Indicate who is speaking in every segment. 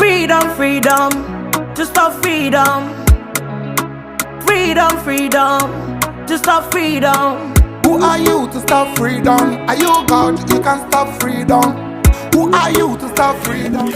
Speaker 1: Freedom, freedom, just stop freedom. Freedom, freedom, just stop freedom.
Speaker 2: Who are you to stop freedom? Are you God? You can stop freedom. Who are you to stop freedom?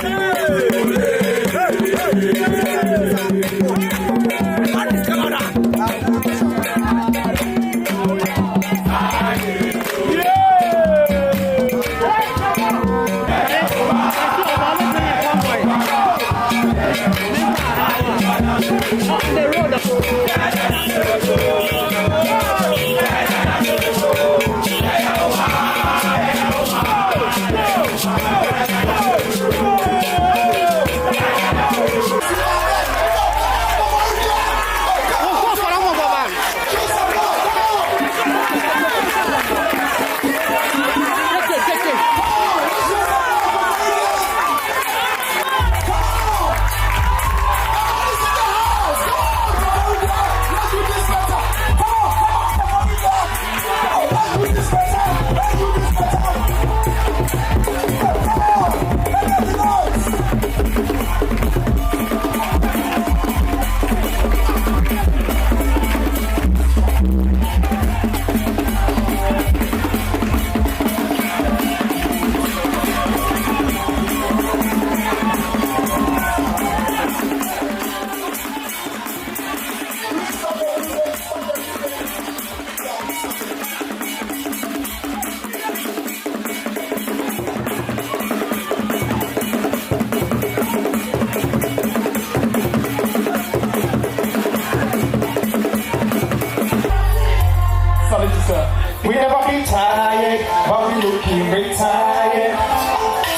Speaker 3: We never been tired, but we looking retired.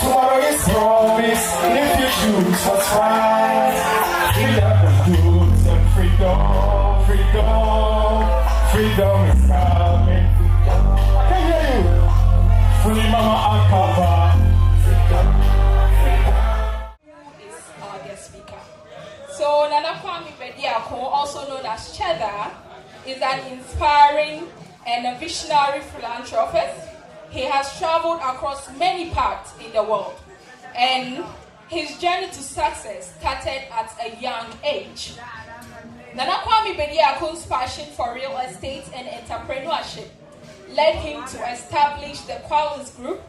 Speaker 3: Tomorrow is promised, if you choose what's right. Freedom is good, and freedom, freedom, freedom is coming. I can hear you. Free mama and papa.
Speaker 4: Is our guest speaker. So Nana Kwame Bediako, also known as Cheddar, is an inspiring and a visionary philanthropist. He has traveled across many parts in the world, and his journey to success started at a young age. Nana Kwame Bediako's passion for real estate and entrepreneurship led him to establish the Qualis Group,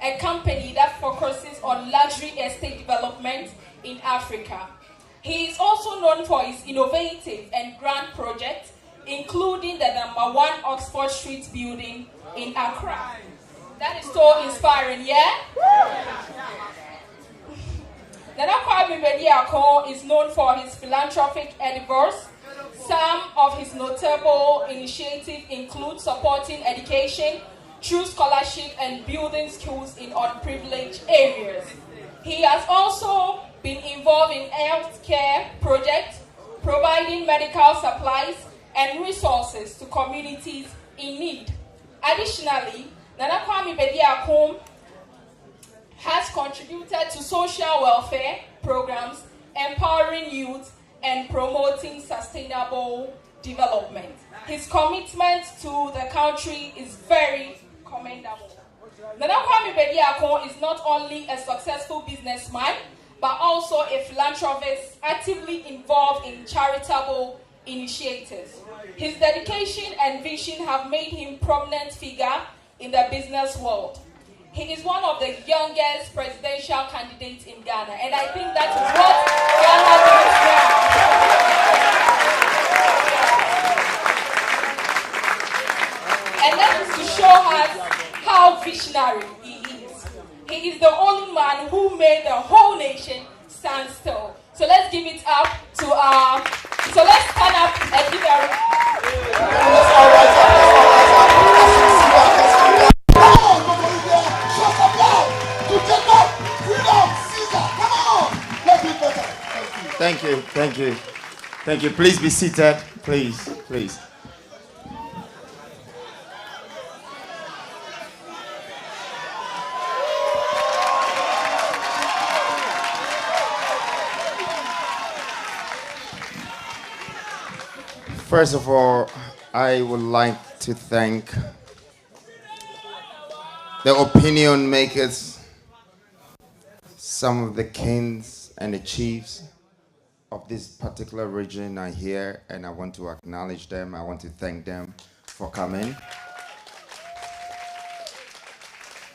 Speaker 4: a company that focuses on luxury estate development in Africa. He is also known for his innovative and grand projects, including the #1 Oxford Street building in Accra. That is so inspiring, yeah? Nana Kwame Bediako is known for his philanthropic endeavors. Some of his notable initiatives include supporting education through scholarship and building schools in unprivileged areas. He has also been involved in healthcare projects, providing medical supplies and resources to communities in need. Additionally, Nana Kwame Bediako has contributed to social welfare programs, empowering youth and promoting sustainable development. His commitment to the country is very commendable. Nana Kwame Bediako is not only a successful businessman, but also a philanthropist actively involved in charitable initiatives. His dedication and vision have made him a prominent figure in the business world. He is one of the youngest presidential candidates in Ghana, and I think that is what Ghana needs now. And that is to show us how visionary he is. He is the only man who made the whole nation stand still. So let's give it up to so let's stand up and give
Speaker 5: Thank you. Please be seated. Please. First of all, I would like to thank the opinion makers, some of the kings and the chiefs of this particular region are here, and I want to acknowledge them. I want to thank them for coming.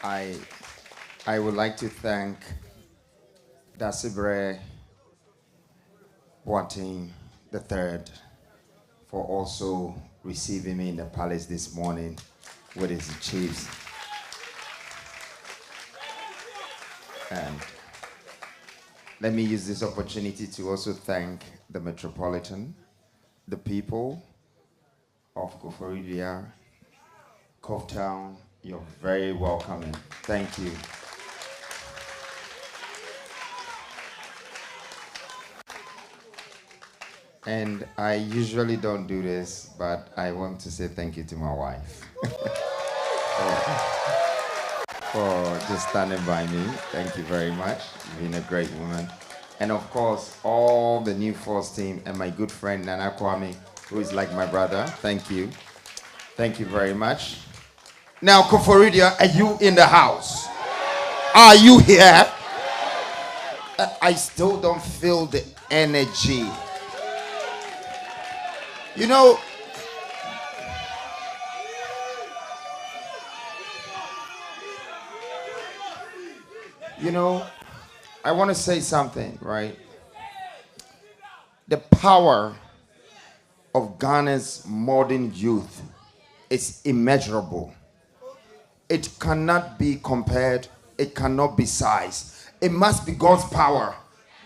Speaker 5: I would like to thank Dasibre Boateng III for also receiving me in the palace this morning with his chiefs. And let me use this opportunity to also thank the Metropolitan, the people of Koforidua, Covetown. You're very welcoming. Thank you. And I usually don't do this, but I want to say thank you to my wife for just standing by me. Thank you very much. You've been a great woman. And of course, all the new force team and my good friend Nana Kwame, who is like my brother. Thank you. Thank you very much. Now, Koforidua, are you in the house? Are you here? I still don't feel the energy. You know, I want to say something, right? The power of Ghana's modern youth is immeasurable. It cannot be compared. It cannot be sized. It must be God's power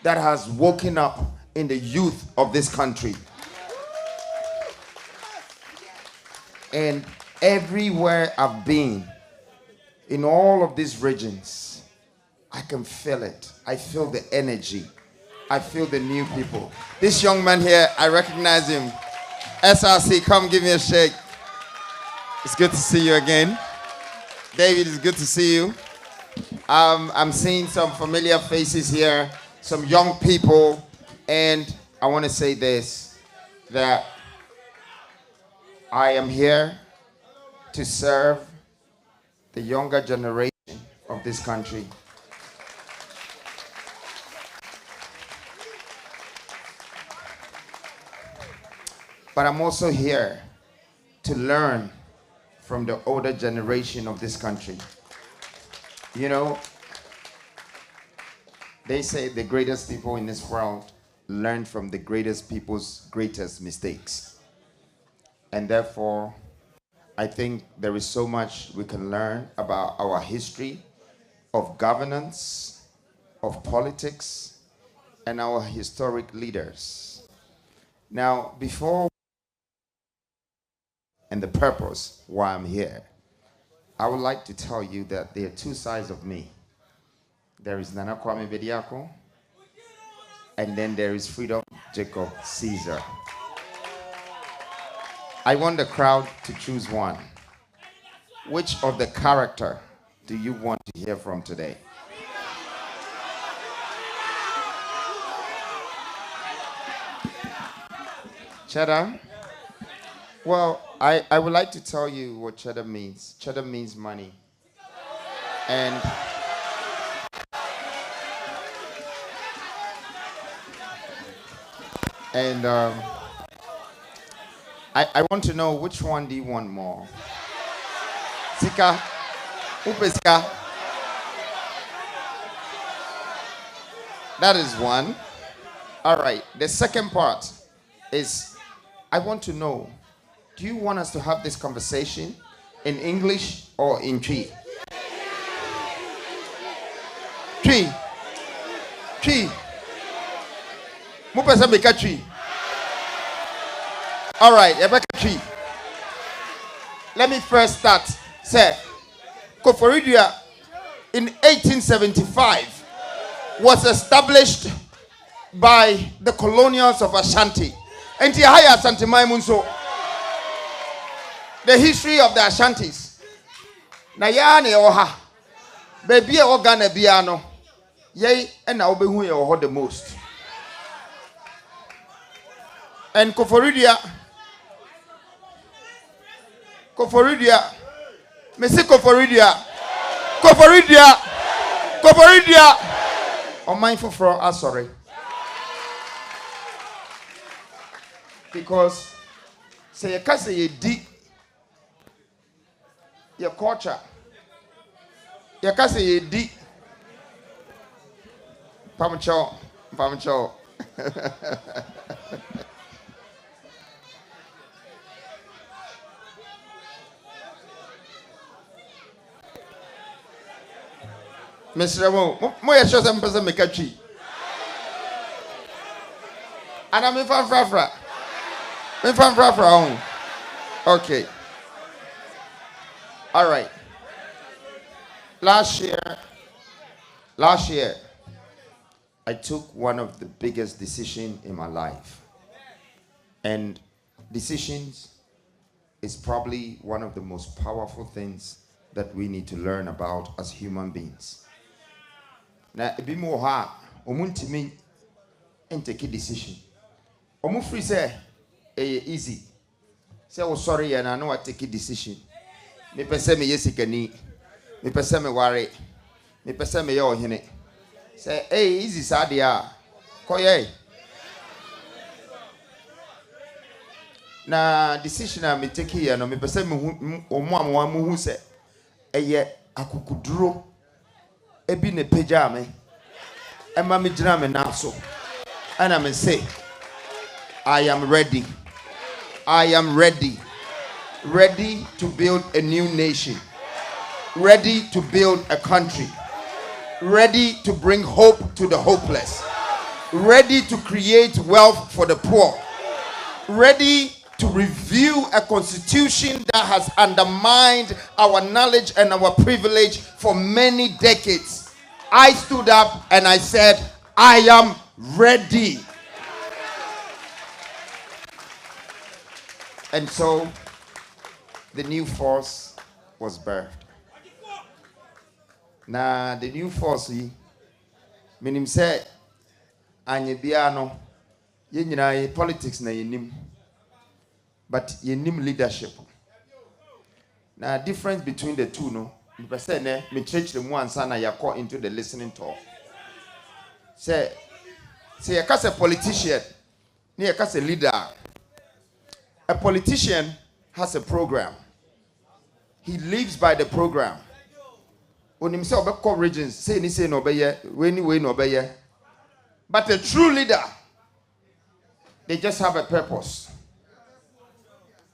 Speaker 5: that has woken up in the youth of this country. And everywhere I've been, in all of these regions, I can feel it. I feel the energy. I feel the new people. This young man here, I recognize him. SRC, come give me a shake. It's good to see you again. David, it's good to see you. I'm seeing some familiar faces here, some young people, and I want to say this, that I am here to serve the younger generation of this country. But I'm also here to learn from the older generation of this country. You know, they say the greatest people in this world learn from the greatest people's greatest mistakes. And therefore, I think there is so much we can learn about our history of governance, of politics, and our historic leaders. Now, before and the purpose why I'm here, I would like to tell you that there are two sides of me. There is Nana Kwame Bediako, and then there is Freedom Jacob Caesar. I want the crowd to choose one. Which of the character do you want to hear from today? Cheddar? Well, I would like to tell you what cheddar means. Cheddar means money. And I want to know, which one do you want more? Sika? Upesika? That is one. All right. The second part is, I want to know, do you want us to have this conversation in English or in Twi? Twi. Twi. Mupesa meka Twi. All right, Rebecca Twi. Let me first start. Say, Koforidua in 1875 was established by the colonials of Ashanti. And Haya Ashanti Maimunso. The history of the Ashantis. Nayane oha. Baby organa biano. Yay, and now be who you the most. And Koforidua, Messi Koforidua, On mindful for sorry. Because say you can say you deep your culture. You can say you deep. Pamcho. Mr. Mo ya show some person make a tree. And I'm in fra. Okay. All right. Last year, I took one of the biggest decisions in my life. And decisions is probably one of the most powerful things that we need to learn about as human beings. Now, a bit more hard, omuntimi and take a decision. Omufri say, easy. Say, oh sorry, and I know I take a decision. Me pese me yesikani, me pese me worry, me pese me yo hine. Say, hey, easy sadia, koye. Na decision I me take here, no me pese me omo hu say, eye akukuduro, ebi ne peja me, ema me jina me naso, and I me say, I am ready. I am ready. Ready to build a new nation. Ready to build a country. Ready to bring hope to the hopeless. Ready to create wealth for the poor. Ready to review a constitution that has undermined our knowledge and our privilege for many decades. I stood up and I said, I am ready. And so the new force was birthed. Now the new force, meaning say, anye biano, yenyina politics na yenim, but yenim leadership. Now difference between the two, no, me church the one sana yako into the listening tour. Say yaka a politician, ni yaka a leader. A politician has a program. He lives by the program. When himself be regions, say ni say no be no be. But a true leader, they just have a purpose,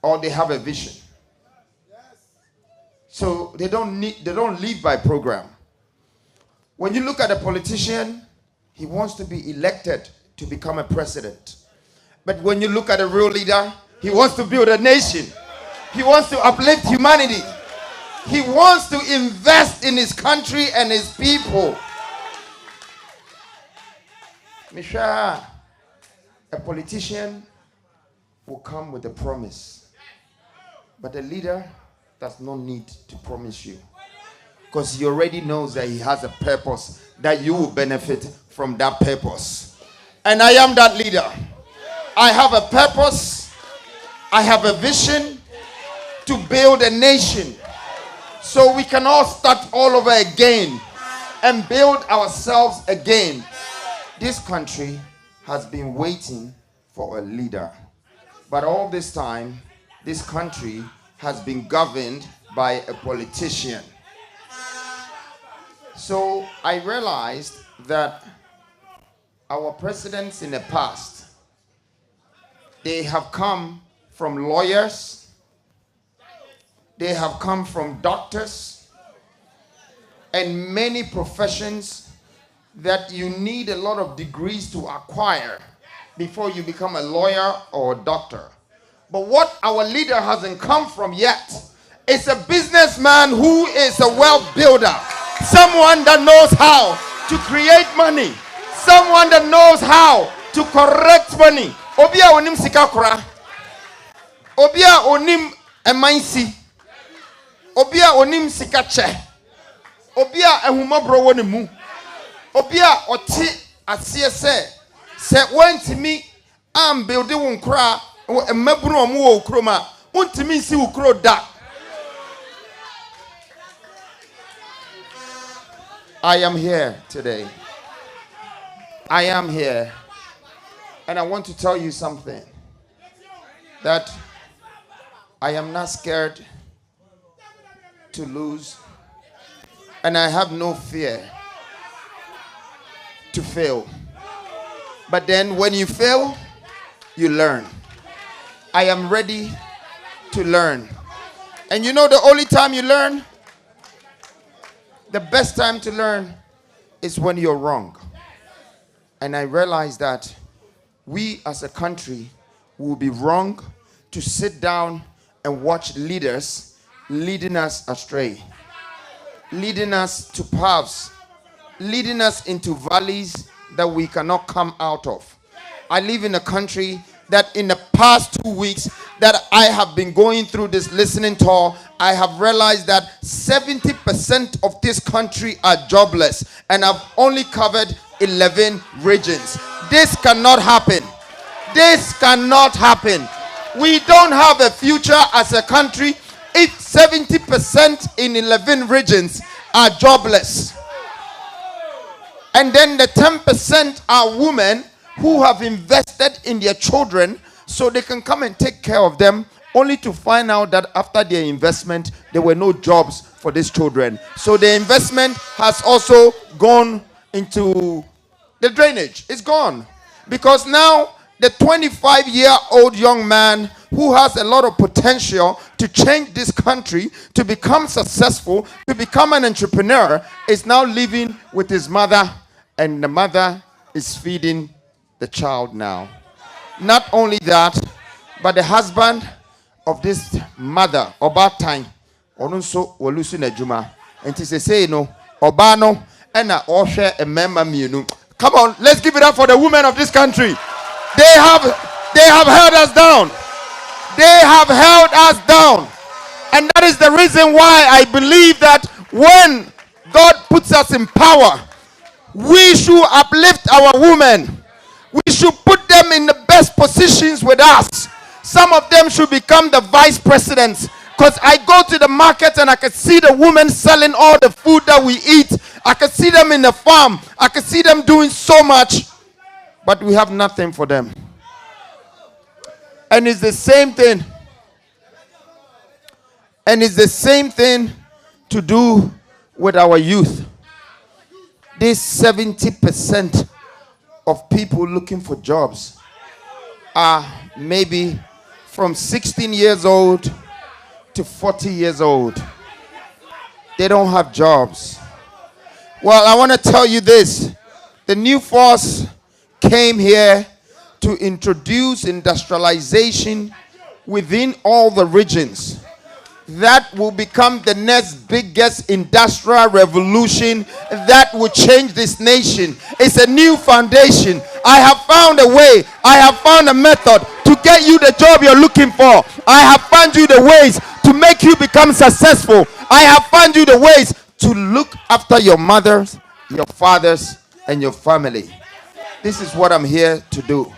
Speaker 5: or they have a vision. So they don't live by program. When you look at a politician, he wants to be elected to become a president. But when you look at a real leader, he wants to build a nation. He wants to uplift humanity. He wants to invest in his country and his people. Misha, a politician will come with a promise. But a leader does not need to promise you. Because he already knows that he has a purpose, that you will benefit from that purpose. And I am that leader. I have a purpose. I have a vision to build a nation so we can all start all over again and build ourselves again. This country has been waiting for a leader. But all this time, this country has been governed by a politician. So I realized that our presidents in the past, they have come from lawyers, they have come from doctors, and many professions that you need a lot of degrees to acquire before you become a lawyer or a doctor. But what our leader hasn't come from yet is a businessman who is a wealth builder, someone that knows how to create money, someone that knows how to correct money. Obia onim sikakura. Obia onim emansi. Obia onim sikache. Obia ehumabro wonimu. Obia oti asie se wantimi am build won kra emabunu omu wo ukroma untimi nsi ukro da. I am here today I am here. And I want to tell you something. That I am not scared to lose. And I have no fear to fail. But then when you fail, you learn. I am ready to learn. And you know the only time you learn? The best time to learn is when you're wrong. And I realize that we as a country will be wrong to sit down and watch leaders leading us astray, leading us to paths, leading us into valleys that we cannot come out of. I live in a country that in the past 2 weeks that I have been going through this listening tour, I have realized that 70% of this country are jobless, and I've only covered 11 regions. This cannot happen. This cannot happen. We don't have a future as a country if 70% in 11 regions are jobless. And then the 10% are women who have invested in their children so they can come and take care of them, only to find out that after their investment, there were no jobs for these children. So the investment has also gone into the drainage. It's gone. Because now the 25-year-old young man who has a lot of potential to change this country, to become successful, to become an entrepreneur, is now living with his mother, and the mother is feeding the child now. Not only that, but the husband of this mother, about time, onunso walusu na juma, and to say no, obano, and a oshe a member minu. Come on, let's give it up for the women of this country. They have held us down. They have held us down. And that is the reason why I believe that when God puts us in power, we should uplift our women. We should put them in the best positions with us. Some of them should become the vice presidents. Because I go to the market and I can see the women selling all the food that we eat. I can see them in the farm. I can see them doing so much. But we have nothing for them. And it's the same thing. And it's the same thing to do with our youth. This 70% of people looking for jobs are maybe from 16 years old to 40 years old. They don't have jobs. Well, I want to tell you this. The new force came here to introduce industrialization within all the regions. That will become the next biggest industrial revolution that will change this nation. It's a new foundation. I have found a way. I have found a method to get you the job you're looking for. I have found you the ways to make you become successful. I have found you the ways to look after your mothers, your fathers, and your family. This is what I'm here to do.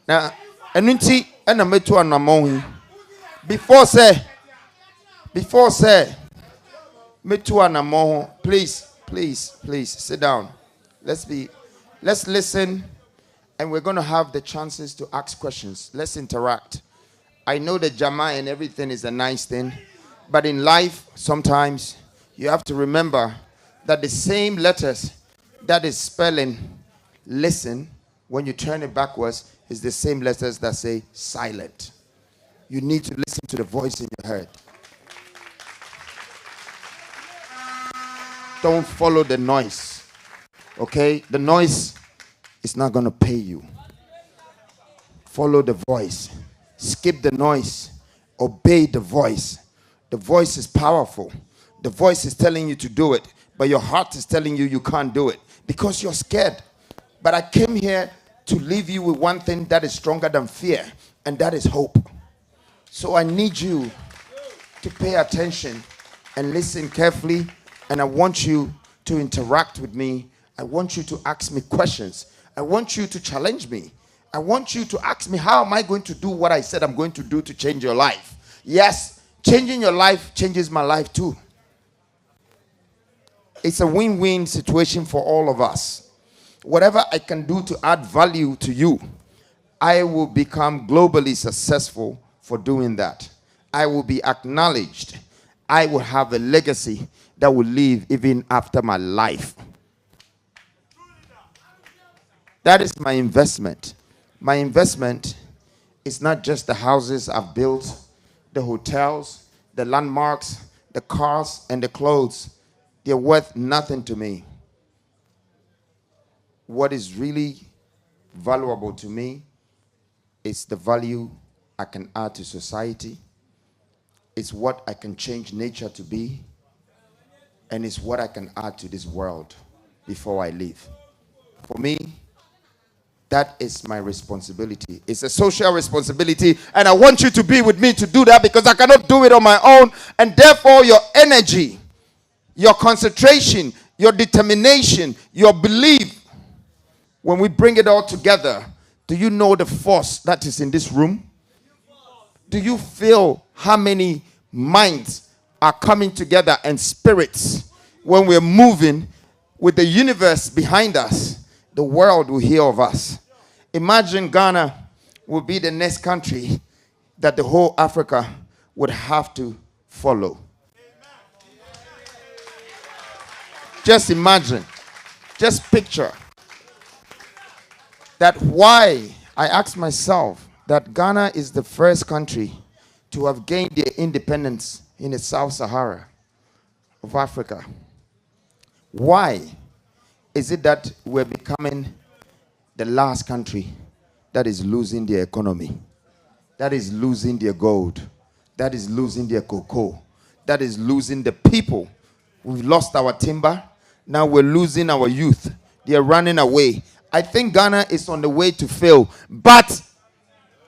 Speaker 5: Now, enunti ena metu anamon. Before say, metu anamon. Please sit down. Let's listen, and we're going to have the chances to ask questions. Let's interact. I know that Jama and everything is a nice thing, but in life, sometimes you have to remember that the same letters that is spelling listen, when you turn it backwards, is the same letters that say silent. You need to listen to the voice in your head. Don't follow the noise. Okay? The noise is not going to pay you. Follow the voice. Skip the noise. Obey the voice. The voice is powerful. The voice is telling you to do it, but your heart is telling you you can't do it because you're scared. But I came here to leave you with one thing that is stronger than fear, and that is hope. So I need you to pay attention and listen carefully, and I want you to interact with me. I want you to ask me questions. I want you to challenge me. I want you to ask me, how am I going to do what I said I'm going to do to change your life? Yes, changing your life changes my life too. It's a win-win situation for all of us. whatever I can do to add value to you, I will become globally successful for doing that. I will be acknowledged. I will have a legacy that will live even after my life. That is my investment. My investment is not just the houses I've built, the hotels, the landmarks, the cars, and the clothes. They're worth nothing to me. What is really valuable to me is the value I can add to society. It's what I can change nature to be. And it's what I can add to this world before I leave. For me, that is my responsibility. It's a social responsibility, and I want you to be with me to do that, because I cannot do it on my own. And therefore, your energy, your concentration, your determination, your belief, when we bring it all together, do you know the force that is in this room? Do you feel how many minds are coming together and spirits? When we're moving with the universe behind us, the world will hear of us. Imagine Ghana will be the next country that the whole Africa would have to follow. Just imagine, just picture that. Why I ask myself that Ghana is the first country to have gained their independence in the South Sahara of Africa. Why is it that we're becoming the last country that is losing their economy, that is losing their gold, that is losing their cocoa, that is losing the people? We've lost our timber. Now we're losing our youth. They're running away. I think Ghana is on the way to fail. But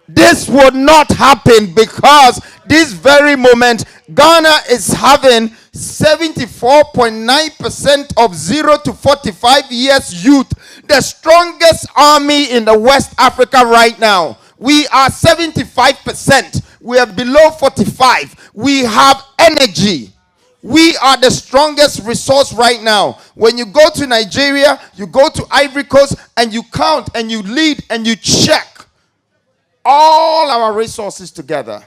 Speaker 5: this would not happen, because this very moment, Ghana is having 74.9% of 0 to 45 years youth, the strongest army in the West Africa right now. We are 75%. We are below 45. We have energy. We are the strongest resource right now. When you go to Nigeria, you go to Ivory Coast, and you count and you lead and you check all our resources together.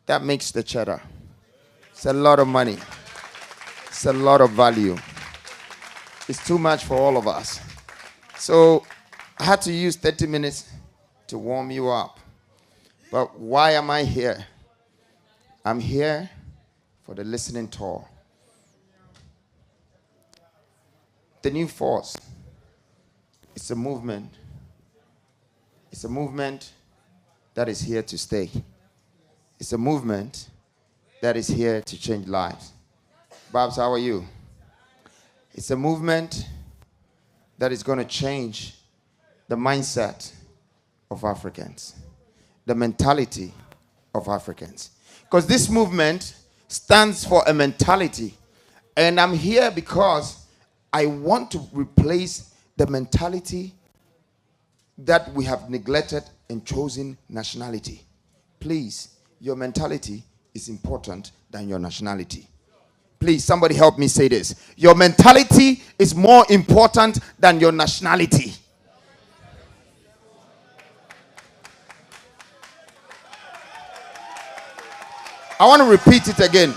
Speaker 5: That makes the cheddar. It's a lot of money. It's a lot of value. It's too much for all of us. So I had to use 30 minutes to warm you up. But why am I here? I'm here for the listening tour. The new force. It's a movement. It's a movement that is here to stay. It's a movement that is here to change lives. Babs, how are you? It's a movement that is going to change the mindset of Africans, the mentality of Africans. Because this movement stands for a mentality. And I'm here because I want to replace the mentality that we have neglected and chosen nationality. Please, your mentality is important than your nationality. Please, somebody help me say this. Your mentality is more important than your nationality. I want to repeat it again,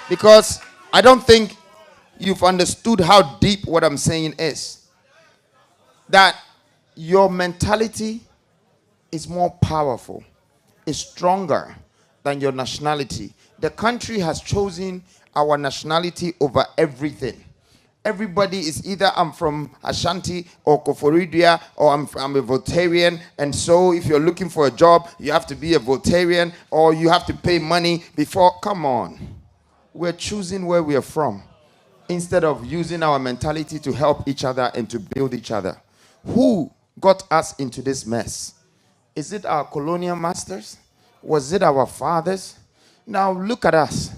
Speaker 5: because I don't think you've understood how deep what I'm saying is. That your mentality is more powerful, is stronger than your nationality. The country has chosen our nationality over everything. Everybody is either I'm from Ashanti or Koforidua, or I'm a Voltarian. And so if you're looking for a job, you have to be a Voltarian, or you have to pay money before. Come on. We're choosing where we are from instead of using our mentality to help each other and to build each other. Who got us into this mess? Is it our colonial masters? Was it our fathers? Now look at us.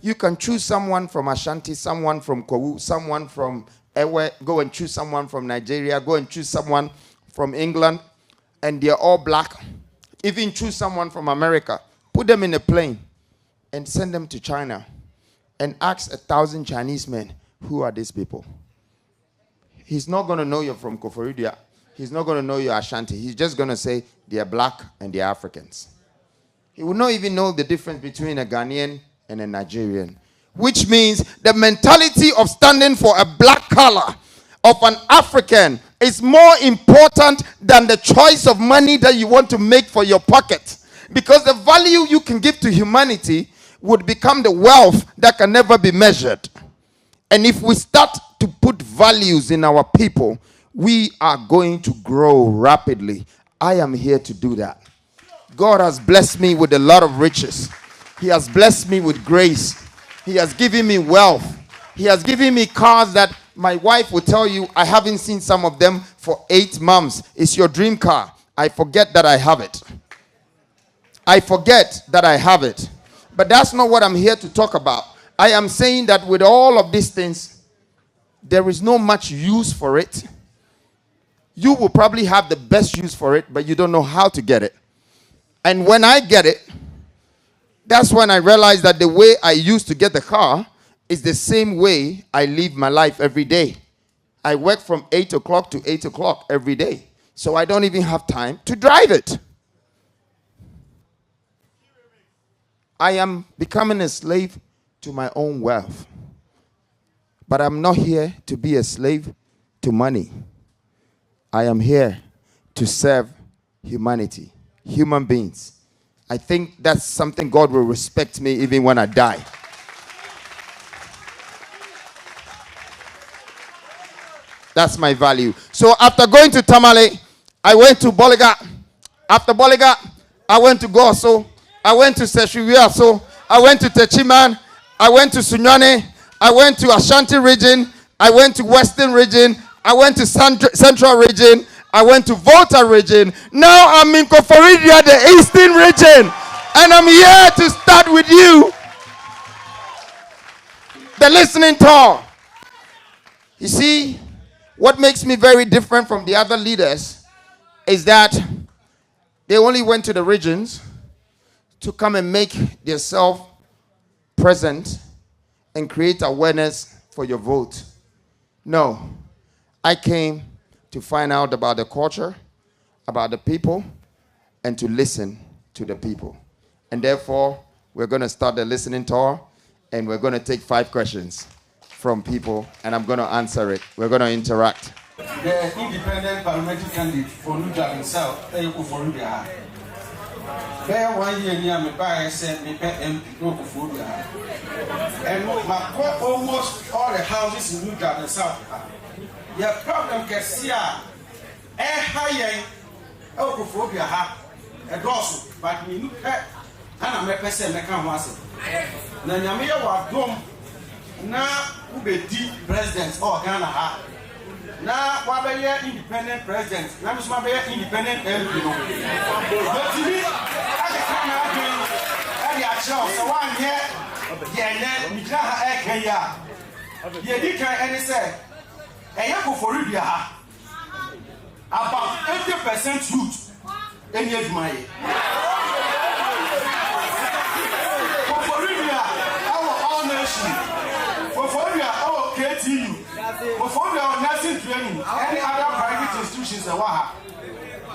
Speaker 5: You can choose someone from Ashanti, someone from Kowu, someone from Ewe. Go and choose someone from Nigeria. Go and choose someone from England. And they're all black. Even choose someone from America. Put them in a plane and send them to China. And ask 1,000 Chinese men, who are these people? he's not going to know you're from Koforidua. He's not going to know you're Ashanti. He's just going to say they're black and they're Africans. He will not even know the difference between a Ghanaian and a Nigerian. Which means the mentality of standing for a black color of an African is more important than the choice of money that you want to make for your pocket. Because the value you can give to humanity would become the wealth that can never be measured. And if we start to put values in our people, we are going to grow rapidly. I am here to do that. God has blessed me with a lot of riches. He has blessed me with grace. He has given me wealth. He has given me cars that my wife will tell you, I haven't seen some of them for 8 months. It's your dream car. I forget that I have it. I forget that I have it. But that's not what I'm here to talk about. I am saying that with all of these things, there is no much use for it. You will probably have the best use for it, but you don't know how to get it. And when I get it, that's when I realize that the way I used to get the car is the same way I live my life every day. I work from 8 o'clock to 8 o'clock every day. So I don't even have time to drive it. I am becoming a slave to my own wealth. But I'm not here to be a slave to money. I am here to serve humanity, human beings. I think that's something God will respect me even when I die. That's my value. So after going to Tamale, I went to Boliga. After Boliga, I went to Goso. I went to Seshiwiaso. I went to Techiman. I went to Sunyane. I went to Ashanti region. I went to Western region. I went to Central region. I went to Volta region. Now I'm in Koforidua, the Eastern region. And I'm here to start with you. The listening tour. You see, what makes me very different from the other leaders is that they only went to the regions to come and make themselves present and create awareness for your vote. No. I came to find out about the culture, about the people, and to listen to the people. And therefore, we're going to start the listening tour, and we're going to take 5 questions from people, and I'm going to answer it. We're going to interact.
Speaker 6: The independent parliamentary candidate for Nuja himself, Koforidua. There 1 year near me by said me pay MP Koforidua. And almost all the houses in Nuja and South. Your problem can see a high Koforidua a dorsal, but me look at and I'm a person that can was it. Nanyamia was dome now who be deep presidents or Ghana. Now, what are you independent president? Now, it's my independent MP. But to me, I can't have a chance. So one here, yeah, Mikaha Ekaya. Yeah, you can any say, and you go for Koforidua about 80% youth in your money. Koforidua, our nation. Koforidua, our KTU. Before the nursing training, any other private institutions,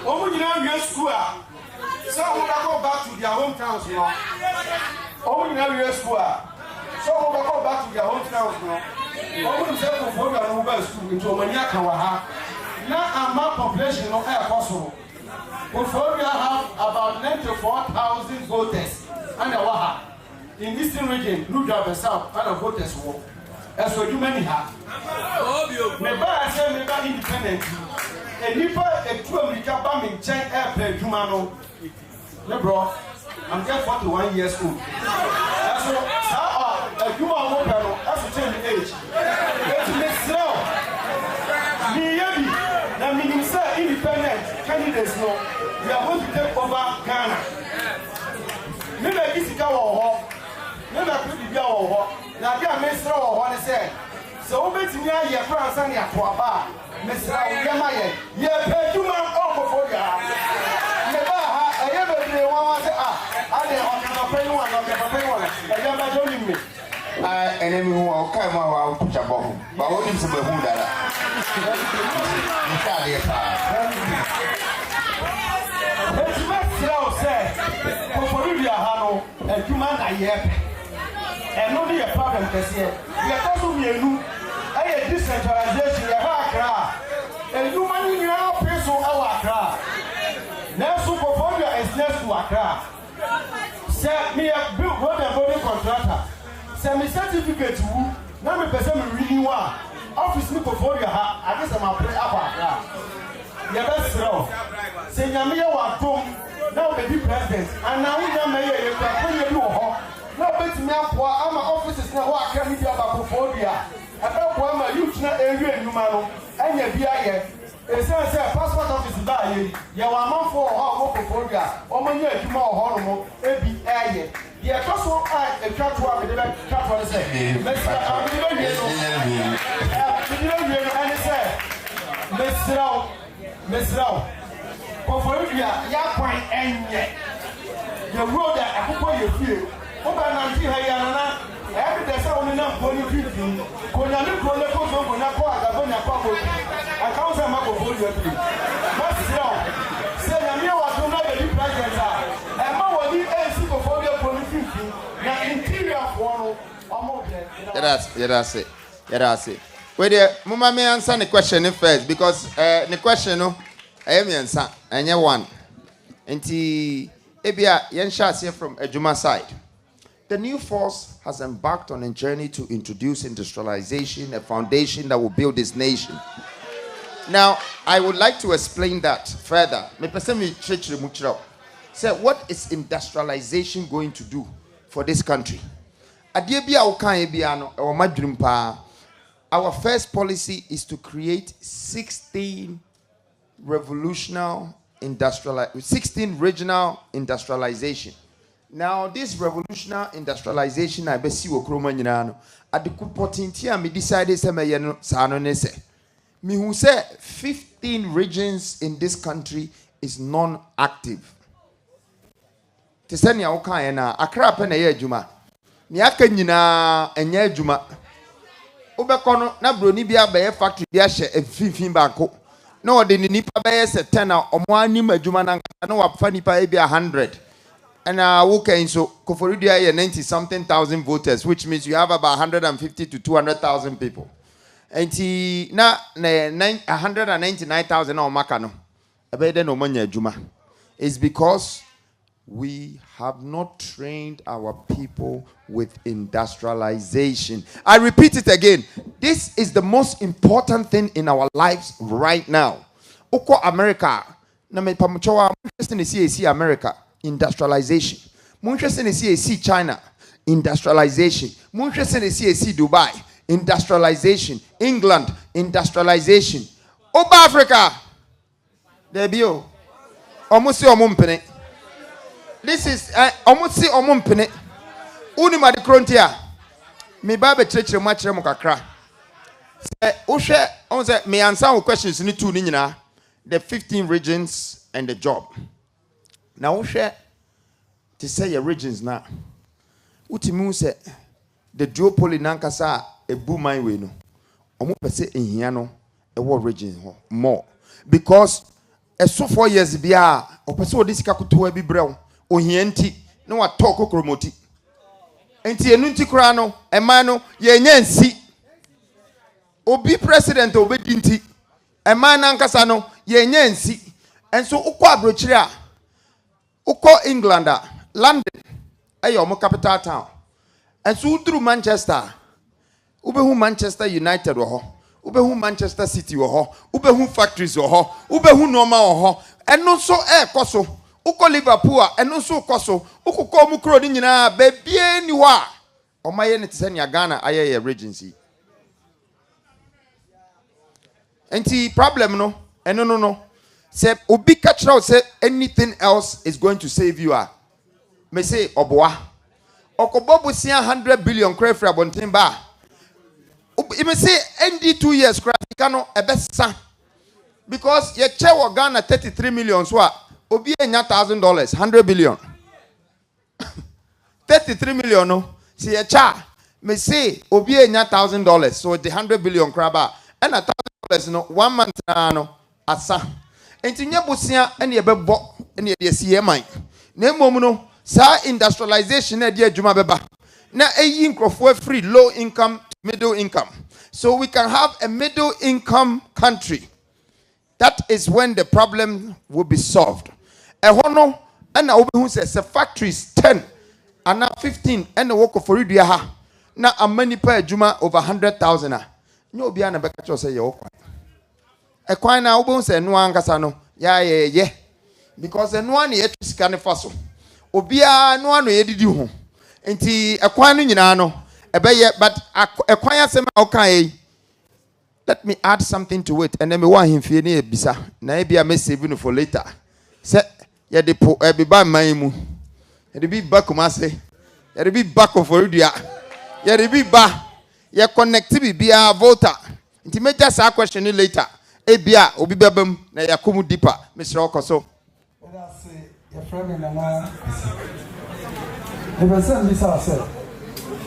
Speaker 6: only in school. Some will go back to their hometowns now. Only in school. Some will go back to their hometowns now. Only in school into Maniakawaha. Now, amount population of air possible. Koforidua have about 94,000 voters under Waha. In Eastern region, Nuja and South, other voters walk. As for you many have. Maybe I say maybe independent. And if a 2 American bombing check airplane, Jumano, bro, I'm just 41 years old. That's how a human panel has to change the age. Let's make slow. The minister independent candidates know we are going to take over Ghana. Maybe this is our maybe I could be our home. Now, dear Mr. What is said? So, bet me, your friends and your papa, Mr. Yamaye, your human Koforidua. Never, I ever did one. I didn't pay one, I never told me. I enemy who will come out to Chabon, but what is the Buddha? adeɛ paa ɛtuma srɛw sɛ kɔfɔri wia ha no adwuma na yɛpɛ ɛno ne yɛ problem kɛseɛ yɛtɔ so mmienu ɛyɛ decentralization yɛhɔ akra a adwuma no nyinaa pere so ɛwɔ akra nanso kɔfɔri is next to akra sɛ meyɛ road and building contractor sɛ me certificate wu na mepɛ sɛ merenew a office ne kɔfɔri ha ade sɛ mapere akɔ akra yɛbɛserɛ wo sɛ nyame yɛ wɔ adom na wobɛdi president anaa wonya ma yɛ yɛkura kɔnyɛ bi wɔ hɔ na wobɛtumi apoa ama offices na hɔ akra ne bi abakɔfoɔ bi a ɛbɛboa ma youth na ɛwie nnwuma no ɛnya bi ayɛ ɛsiane sɛ passport office baa yɛ yɛwɔ amanfoɔ wɔ hɔ a wɔkɔfoɔ bi a wɔmanyɛ adwuma wɔ hɔ no mo ebi ɛyɛ deɛ ɛtɔ so a atwa to a mede bɛtwa to ne sɛ mɛsrɛ mede bɛwie no ɛne sɛ mesrɛ wo kɔfɔri bi a yɛakwan ɛnyɛ yɛ road a akokɔ yɛ fie wobɛnante ha yi anana ɛyɛde dɛ sɛ wo ne nam kuro no mfimfini konyame kuro no kɔsonko na kɔ agabonya kɔ akɔdi aka wo sɛ ma kɔfɔri afiri mɛserɛ wo sɛ nyame wɔadom na bɛdi president a ɛma wɔni ɛnsi kɔfɔri akuro no mfimfini na interiorfoɔ no ɔmo brɛ
Speaker 5: yɛdase wait there mama me answer the question first because the question no I am answer and one nti ebia yenhye from Ejuma side. The new force has embarked on a journey to introduce industrialization, a foundation that will build this nation. Now, I would like to explain that further. Me pese me chechire mu kyerɛ. Say what is industrialization going to do for this country? Adeɛ bi a wo kan bia no e wo madwurum pa. Our first policy is to create 16 regional industrialization. Now, this revolutionary industrialization, I bet you kroma nyina no. At the potinti me decided say me no sa no ne say. Me who say 15 regions in this country is non-active. Te say nia wo kan na Accra pe na ye adwuma. Ni aka nyina enye adwuma. Obekono na broni bia be factory bia hye efifin banko na ode ni nipa be se 10 na omo anim adwuma na na wafa nipa e bia 100 and wo kan so Koforidua ye 90 something thousand voters, which means you have about 150 to 200,000 people. And na 199,000 na omaka no ebe de no manya adwuma is because we have not trained our people with industrialization. I repeat it again. This is the most important thing in our lives right now. Oko America, na me pamuchowa interesting see America, industrialization. Interesting see China, industrialization. Interesting see Dubai, industrialization. England, industrialization. Oba Africa, there be o. Almost omumpene. This is almost see omumpene. Unima de krontia. Me babe church match mo kakra. Say ohwe on say me answer wo questions ni two ni nyina. The 15 regions and the job. Now ohwe to say your regions na. Utimu say the duopoly nankasa e bu man we no. Omo pese ehia no e wo region ho more because so 4 years bia opese odi sika kotoa bi brew ohia nti na wa talk kokromoti enti enu nti kura no ema no ye nya nsi obi president obedi nti ema na nkasa no ye nya nsi enso ukọ abrochire a ukọ England a London ayo mo capital town enso udru Manchester ubehu Manchester United wo ho ubehu Manchester City wo ho ubehu factories wo ho ubehu normal wo ho eno so koso uko Liverpool eno so koso ukukọ mu kro ni nyina ba bie ni ho a omaye ne tse nya Ghana aye regency enti problem no eno no say obi catch out say anything else is going to save you me say oboa okobobu 100 billion crafra abonten ba me say ND 2 years crafika no ebesa because ye che wo Ghana 33 million so obi enya $1,000 100 billion 33 million no see ye cha me say obi enya $1,000 so the 100 billion craba and $1,000 no 1 month no asa enti nya bosia ene ye bebo ene ye sie man na mmom no sa industrialization na de adwuma beba na eyi nkrofo free low income to middle income so we can have a middle income country. That is when the problem will be solved. Ehono and who says factories 10 and now 15 and the work of Florida ha na amani per juma over 100,000 no be an abekacho say yo e kwan na obo say no ankasa no ya because no one ye sika ne faso obia no ano ye didi ho enti e kwan no nyina no ebeye but e kwan asem a okan let me add something to it and then me want him fie ne ebisa na e bia me save no for later say ye de po e be ba man mu ye de bi ba kumase ye de bi ba ko forudua ye de bi ba ye connect bi bia volta nti me just a question later e bia obi bebam na yakomu deeper Mr. Okoso
Speaker 7: your friend in the person this ourselves.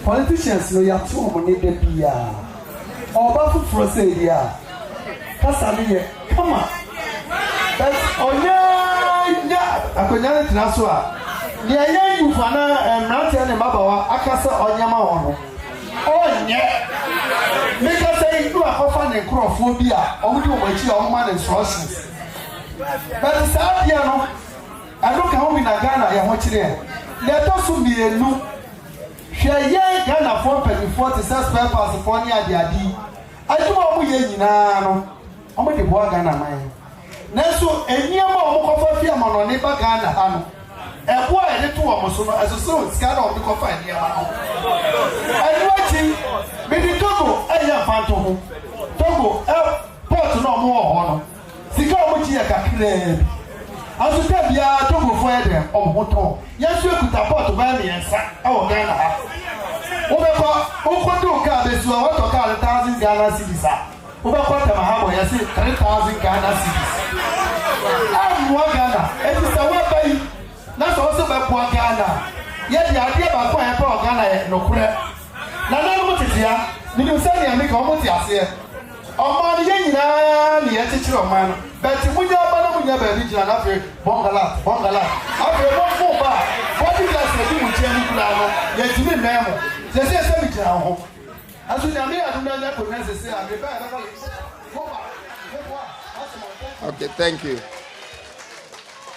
Speaker 7: Politicians no ya two money de bia. Oba fu say ya. Kasani come on. But onya akonya tina so a. Ne ya yu fana mrante ne mabawa akasa onya ma wono. Onye. Make us say you are offer ne crofo bia. Omudi omachi o ma instructions. But say bia no I don't know in Ghana, I watch there. Let us be a new. Share Ghana for 46 papers for near the ID. I do want to know. I'm going to go Ghana, man. Neso, a near more of a fear on neighbor Ghana. A boy, a little almost as a soul, scatter of the coffin near my home. I'm watching, maybe Togo, I am Phantom. Togo, port no more honor. Sika Mutia Kakre. As you tell ya to go for them on motor. Yes, you could support to buy me and sack our Ghana. Over to car, this was what to call 1,000 Ghana cities. Over what the Mahamo, yes, 3,000 Ghana cities. I'm one Ghana, and it's a way. That's also by poor Ghana. Yet the idea about poor Ghana, no crap. Now, what is here? Did you say I make a moment here? Oh, man, the attitude of man. But when you are going to be regional after Bongala, after one full bar, what you guys do with Jenny Plano, yet you remember. They say something to our home. As we are here, I do not recognize the same.
Speaker 5: Okay, thank you.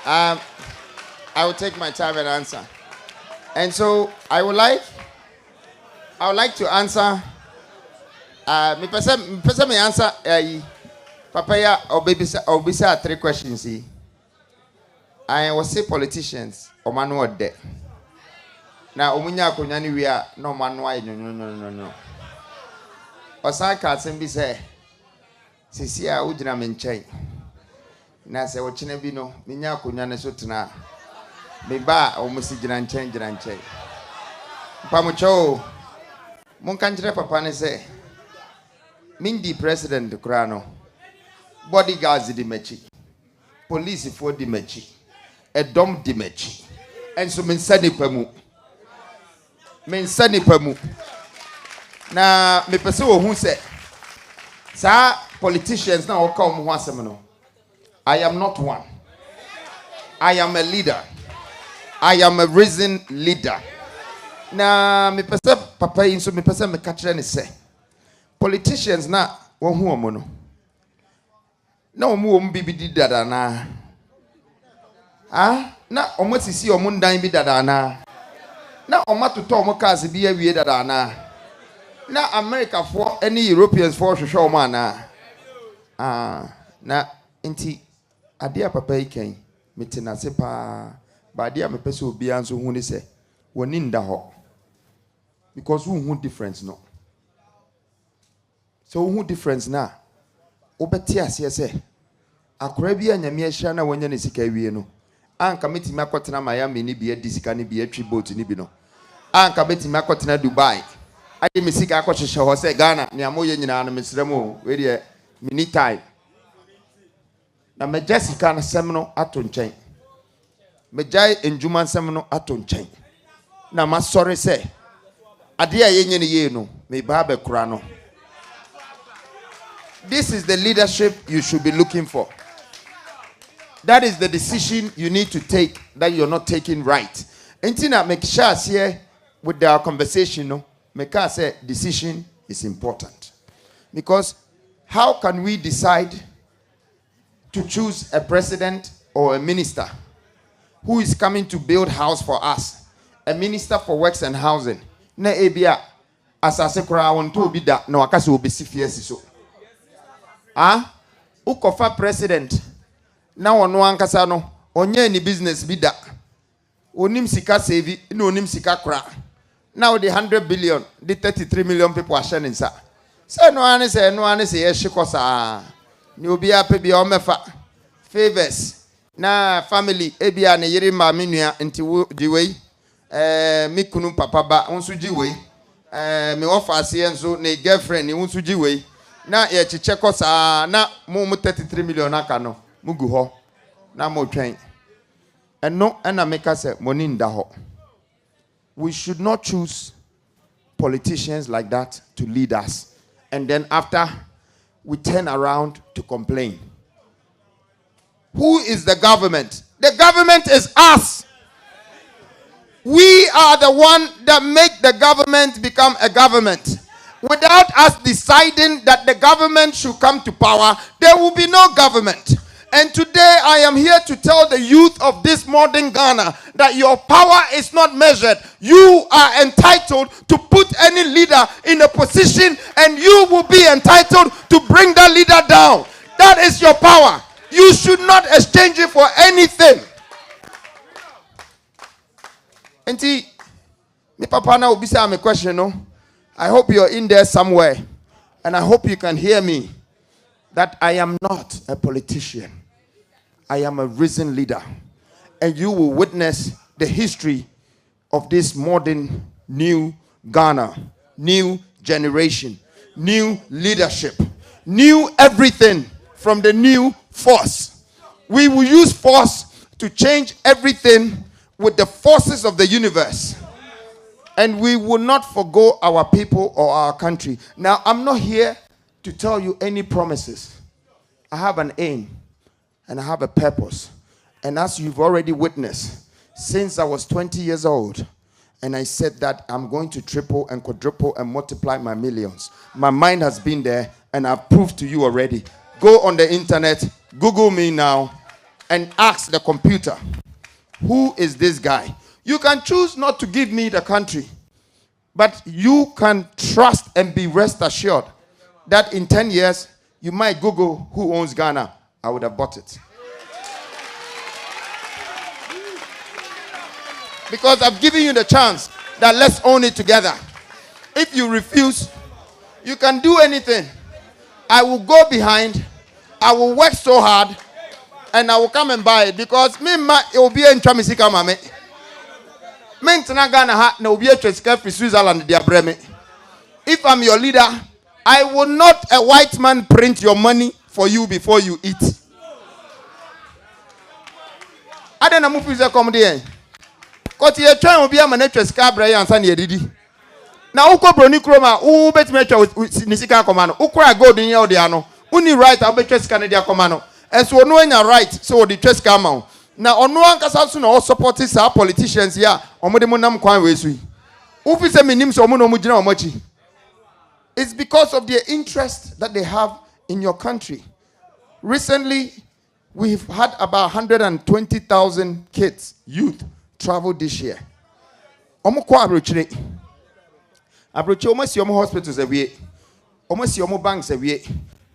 Speaker 5: I will take my time and answer. And so I would like to answer. Me person me answer Papaya or baby or 3 questions. I will say politicians or manual de. Now omunya kunyani we are no manual no. Osai kasen bi say sisi a ujina me nchen. Na se wo chine bi no minya kunyane so tena. Me ba o musi jina nchen. Pamucho mon kanjire papa ne say Mindi president Krano, bodyguards di mechi, police for di mechi, a dom di mechi, and so mensani pemu. Na me peso who say, sa politicians now come once a minute. I am not one. I am a leader. I am a risen leader. Na me pesa papa inso me pesa me kachire ne say. Politicians na who omono. Na omu bibi dada na. Na omo sisi omo ndan bi dada na. Na omo toto omo cars bi awie dada na. Na America for any Europeans for hwehwe omo ana. Na enti ade papa ikan metina se pa ba ade a mepese obi anso hu ni se woni nda ho. Because who difference no. So who difference na obeti ase se akora bi anyame ahia na wanya ne sika wie no anka metimi akotena Miami ni bi adi sika ni bi atwi boat ni bi no anka metimi akotena Dubai ade me sika akohwehwe ho se Ghana ne amoye nyina no mesremo we de mini time na me Jessica na sem no ato nchen me jai enjuma nsem no ato nchen na ma sorry se ade a yenye ne ye no me ba be kura no. This is the leadership you should be looking for. That is the decision you need to take that you're not taking right. Intina make sure here with our conversation, no, make us say decision is important. Because how can we decide to choose a president or a minister who is coming to build house for us? A minister for works and housing. Na ebia asase kura wonto obi da na wakase obesi fiesi so. Ukofa president na ono ankasa no onye ni business bi da. Onim sika save na onim sika kura. Now the 100 billion, the 33 million people are sharing sa. Say no ane say yeshikosa. Ni obi ape bi o mefa favors na family ebia ne yiri ma menua nti diwei mi kunu papa ba unsu jiwe mi ofa ase enso ne girlfriend ni unsu jiwe na ye chiche kosa na mo 33 million aka no mugu ho na mo twen eno na make us money nda ho. We should not choose politicians like that to lead us and then after we turn around to complain. Who is the government? The government is us. We are the one that make the government become a government. Without us deciding that the government should come to power, there will be no government. And today I am here to tell the youth of this modern Ghana that your power is not measured. You are entitled to put any leader in a position and you will be entitled to bring that leader down. That is your power. You should not exchange it for anything. Auntie, me papa na obi say I'm a question, no? I hope you're in there somewhere. And I hope you can hear me. That I am not a politician. I am a risen leader. And you will witness the history of this modern new Ghana. New generation. New leadership. New everything from the new force. We will use force to change everything with the forces of the universe. And we will not forgo our people or our country. Now, I'm not here to tell you any promises. I have an aim and I have a purpose. And as you've already witnessed, since I was 20 years old, and I said that I'm going to triple and quadruple and multiply my millions. My mind has been there and I've proved to you already. Go on the internet, Google me now, and ask the computer, who is this guy? You can choose not to give me the country, but you can trust and be rest assured that in 10 years, you might Google who owns Ghana. I would have bought it. Because I've given you the chance that let's own it together. If you refuse, you can do anything. I will go behind, I will work so hard, and I will come and buy it because me it will be in Chamisika mame. Me ntana Ghana ha na obi atwesika free Switzerland dia breme. If I'm your leader, I will not a white man print your money for you before you eat. Adena mu fize come there. Koti e twan obi ama na atwesika bra ya ansa na edidi. Na uko broni kroma u betime atwa nisika akoma no. Ukura gold nya odi ano. Uni right abetwesika ne dia akoma no. Enso no anya right so odi twesika ama. Na ono ankasa so na o support sa politicians here omode mo nam kwan we so yi. Ufi se menim so omo no mo gina omachi. It's because of their interest that they have in your country. Recently, we've had about 120,000 kids, youth, travel this year. Omo kwa abrochire. Abrochire omo si omo hospitals ewie. Omo si omo banks ewie.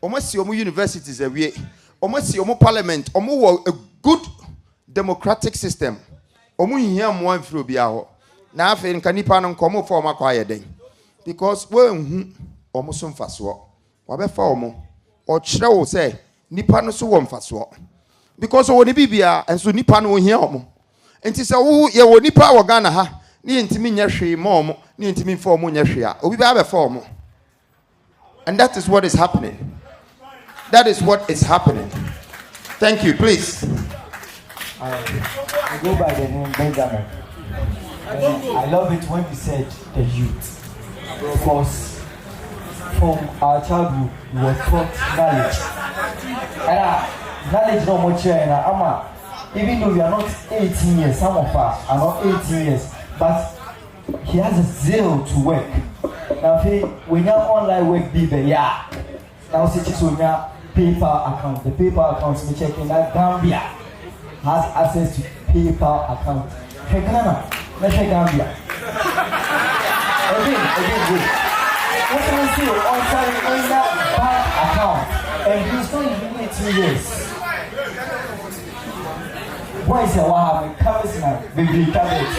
Speaker 5: Omo si omo universities ewie. Omo si omo parliament. Omo wo a good democratic system. Omo hia mo anfiri obi aho. Na afa nka nipa no nkomo fa omo kwa yeden. Because when omo so mfaso. Wabefa omo. O kire wo say nipa no so wo mfaso. Because wo ne bibia enso nipa no hia omo. Enti se wo ye wo nipa wo Ghana ha. Ni ntimi nya hwe ma omo, ni ntimi fa omo nya hwe a. Obi ba be fa omo. And that is what is happening. That is what is happening. Thank you, please.
Speaker 8: I go by the name Benjamin. I love it when you said the youth. Because from our childhood, we were taught knowledge. knowledge no more chair ama. Even though we are not 18 years, some of us are not 18 years, but he has a zeal to work. Now, when you're online work, yeah. Now, it's on your PayPal account. The PayPal account is checking that Gambia has access to PayPal account. Hey, Ghana, let's say Gambia. Again, good. What can I see on that bank account? And he's not even 18 years. Why is it what happened? Cabbage now, baby cabbage.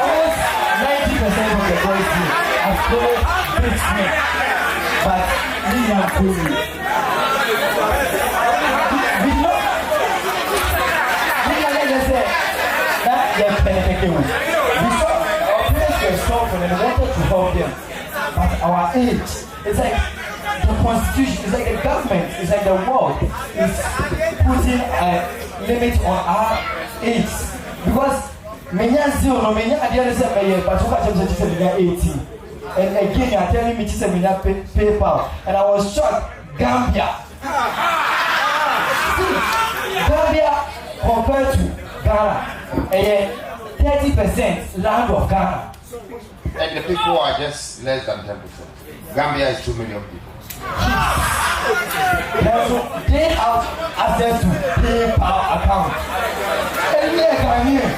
Speaker 8: Almost 90% of the boys here are still big men, but we are cool. We know, like I said, that they're benefiting. We saw our parents were suffering and wanted to help them, but our age. It's like the constitution, it's like the government, it's like the world is putting a limit on our age. Because many are still no many at the other side, but what I'm saying is 18. And again, you're telling me to PayPal. And I was shocked. Gambia. See, Gambia compared to Ghana, 30% land of Ghana.
Speaker 5: And the people are just less than 10%. Gambia is 2 million people.
Speaker 8: They have access to PayPal account. And here come here.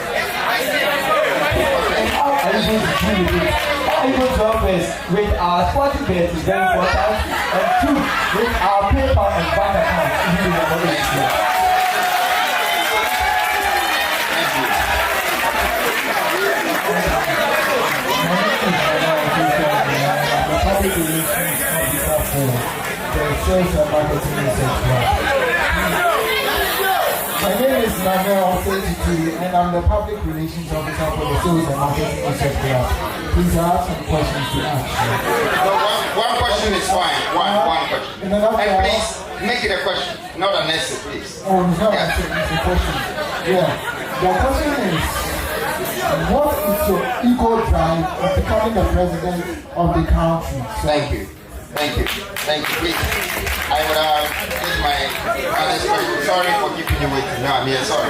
Speaker 8: And how are you going to deal with it? How are you going to help us with our sporting bet is very important. And two, with our PayPal and bank account.
Speaker 9: My name is Manuel and I'm the public relations officer for the Sales and Marketing Research Club. Please have some questions to ask.
Speaker 5: One question is fine. One question. And please make it a question, not an essay, please.
Speaker 9: Oh, no, it's a question. Yeah. The question is, what is your ego drive of becoming the president of the country?
Speaker 5: Thank you. Please. I would take my other question. Sorry for keeping you waiting. No, I'm here. Sorry.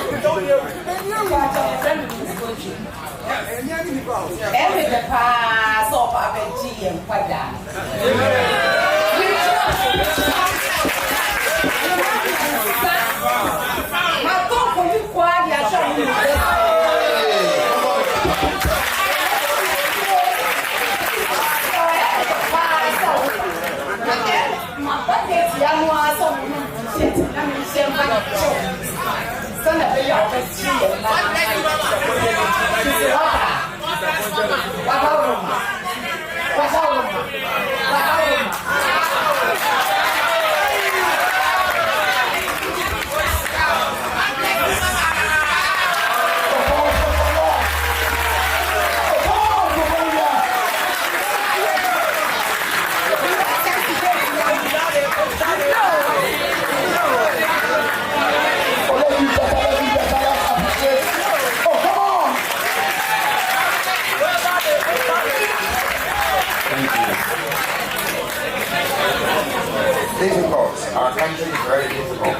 Speaker 5: Difficult. Our country is very difficult.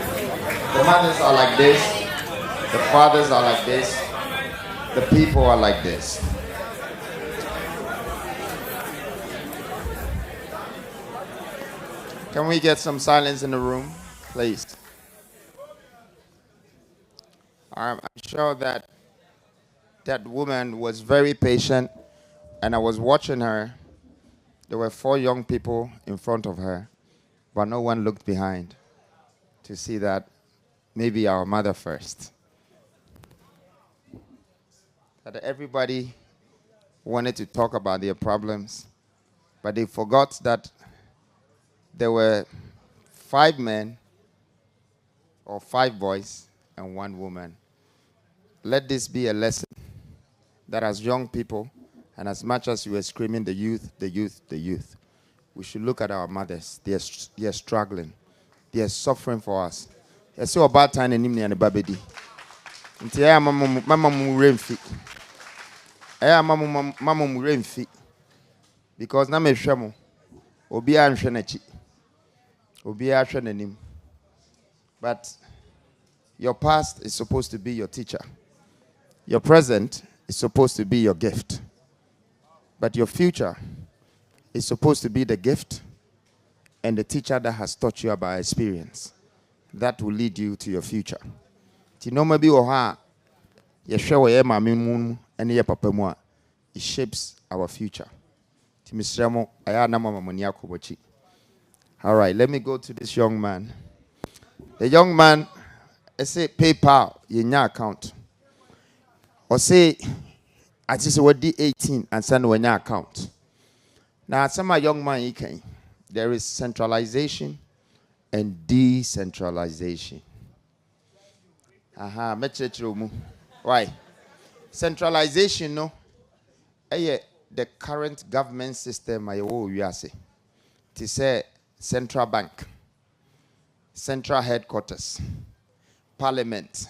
Speaker 5: The mothers are like this. The fathers are like this. The people are like this. Can we get some silence in the room, please? I'm sure that that woman was very patient, and I was watching her. There were 4 young people in front of her, but no one looked behind to see that maybe our mother first. That everybody wanted to talk about their problems, but they forgot that there were 5 men or 5 boys and 1 woman. Let this be a lesson that as young people, and as much as you are screaming the youth, we should look at our mothers. They are struggling. They are suffering for us. I saw a bad time in Nimni and the Babedi. Until Mama Murenfi. Mama Murenfi. Because na me hwemo obi a nhwe nachi. Obi a hwe nanim. But your past is supposed to be your teacher. Your present is supposed to be your gift. But your future is supposed to be the gift and the teacher that has taught you about experience. That will lead you to your future. Ti no maybe oha ye hwe wo ye mame mu ene ye papa mu a it shapes our future. Ti misramo aya na mama mani akobochi. All right, let me go to this young man. The young man, I say PayPal, your account. Or say, I just what D18 and send when your account. Now, some young man, you can. There is centralization and decentralization. Aha, why? Centralization, no. The current government system, I say. To say central bank, central headquarters, parliament,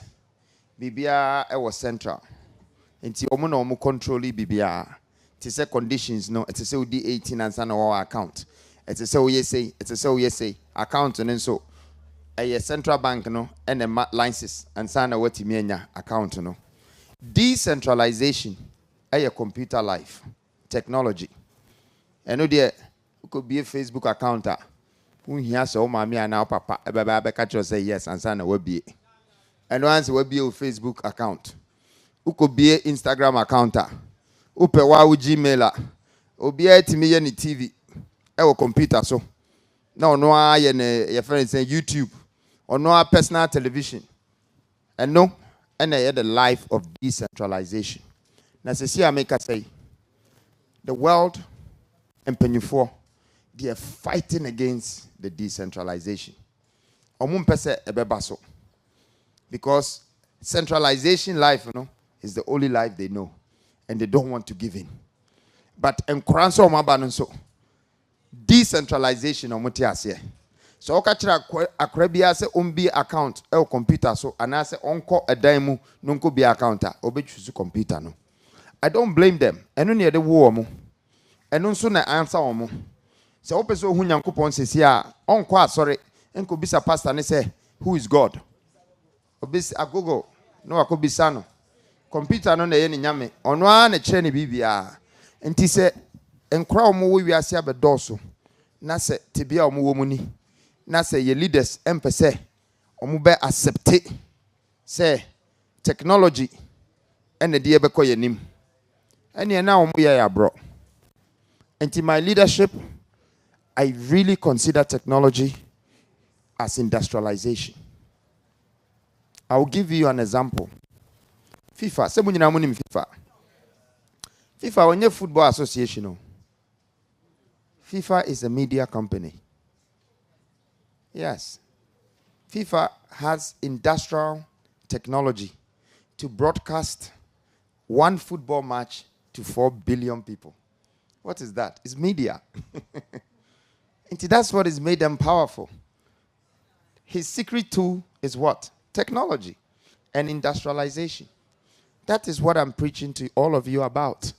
Speaker 5: bibia was central. Until omo control bibia. To say conditions, no. It's a say D18 and send our account. It's a say account and so a central bank no and the licenses and sign a what account no. Decentralization a computer life technology. And no there could be a Facebook account. Who hears so mommy and now papa ebe catch say yes and sign a web be. And once will be a Facebook account. Who could be an Instagram account. Who pe wa Gmailer. Obi a TV TV. Our computer so now no your friends say YouTube or no personal television and no and I had the life of decentralization. Now see I make us say the world and Penufo they are fighting against the decentralization. Because centralization life, is the only life they know and they don't want to give in. But so decentralization on Mutias. So okachira akrabia se umbi account computer so and I say onko a daimu nunko be accounta obechusu computer no. I don't blame them. Eno near the war mo. Eno so na answer omo. So opeso hu nyankopon sesi a onko sorry enko bisa pastor ne say who is God? Obis agogo no akobisa no. Computer no na ye ne nyame. Ono a na kire ne bibia. Enti se enkra omo wo wiase abedoso na se tibia omo wo muni na se ye leaders empese omo be accept say technology ene de be koye nim ene na omo ye ya bro. Enti my leadership I really consider technology as industrialization. I will give you an example. FIFA, se munyina munim FIFA. FIFA onye football association. FIFA is a media company. Yes. FIFA has industrial technology to broadcast one football match to 4 billion people. What is that? It's media. And that's what has made them powerful. His secret tool is what? Technology and industrialization. That is what I'm preaching to all of you about.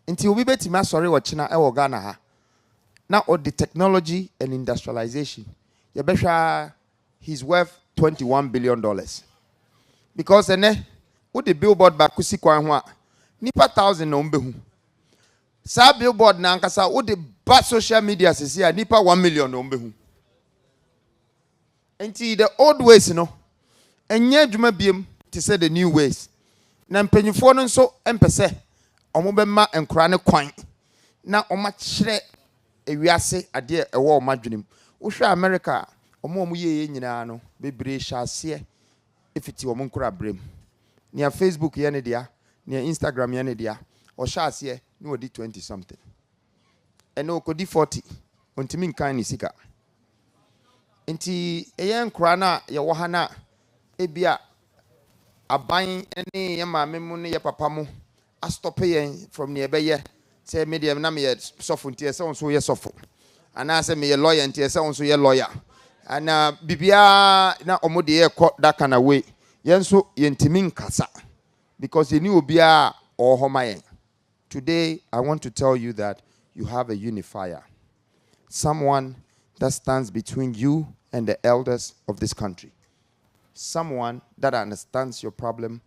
Speaker 5: Until we bet him sorry what China e Ghana ha. Now all the technology and industrialization. You better he's worth $21 billion. Because what the billboard back kusi kwa hwa nipa 1,000 no mbehu. Sa billboard na ankasa what the bad social media sisi ya nipa 1 million no mbehu. Until the old ways enye adwuma biem to say the new ways. Na mpanyifo no nso empese omo be ma enkura ne kwan na oma kyere ewiase ade ewo oma dwenem wo hwe America omo ye nyina no bebre hyase efiti omo nkura brem nia Facebook ye ne dia nia Instagram ye ne dia o hyase ni odi 20 something eno kodi 40 ontimi nkan ni sika enti eye nkura na ye wo ha na ebia aban ene ye maame mu ne ye papa mu a stop yen from nearby ye say medium na me sofo ntie say onso ye sofo ana say me lawyer ntie say onso ye lawyer ana bibia na omode ye ko that kind of way yen so ye ntimi nkasa because ye ni obi a ohoma yen Today, I want to tell you that you have a unifier. Someone that stands between you and the elders of this country. Someone that understands your problem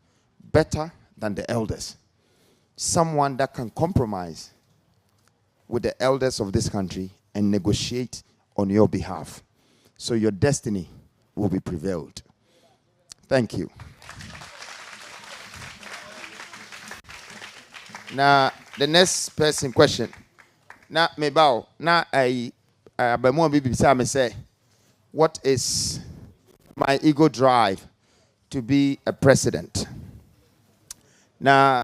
Speaker 5: better than the elders. Someone that can compromise with the elders of this country and negotiate on your behalf. So your destiny will be prevailed. Thank you. Now, the next person question. Now, me bow. Now, I say, what is my ego drive to be a president? Now,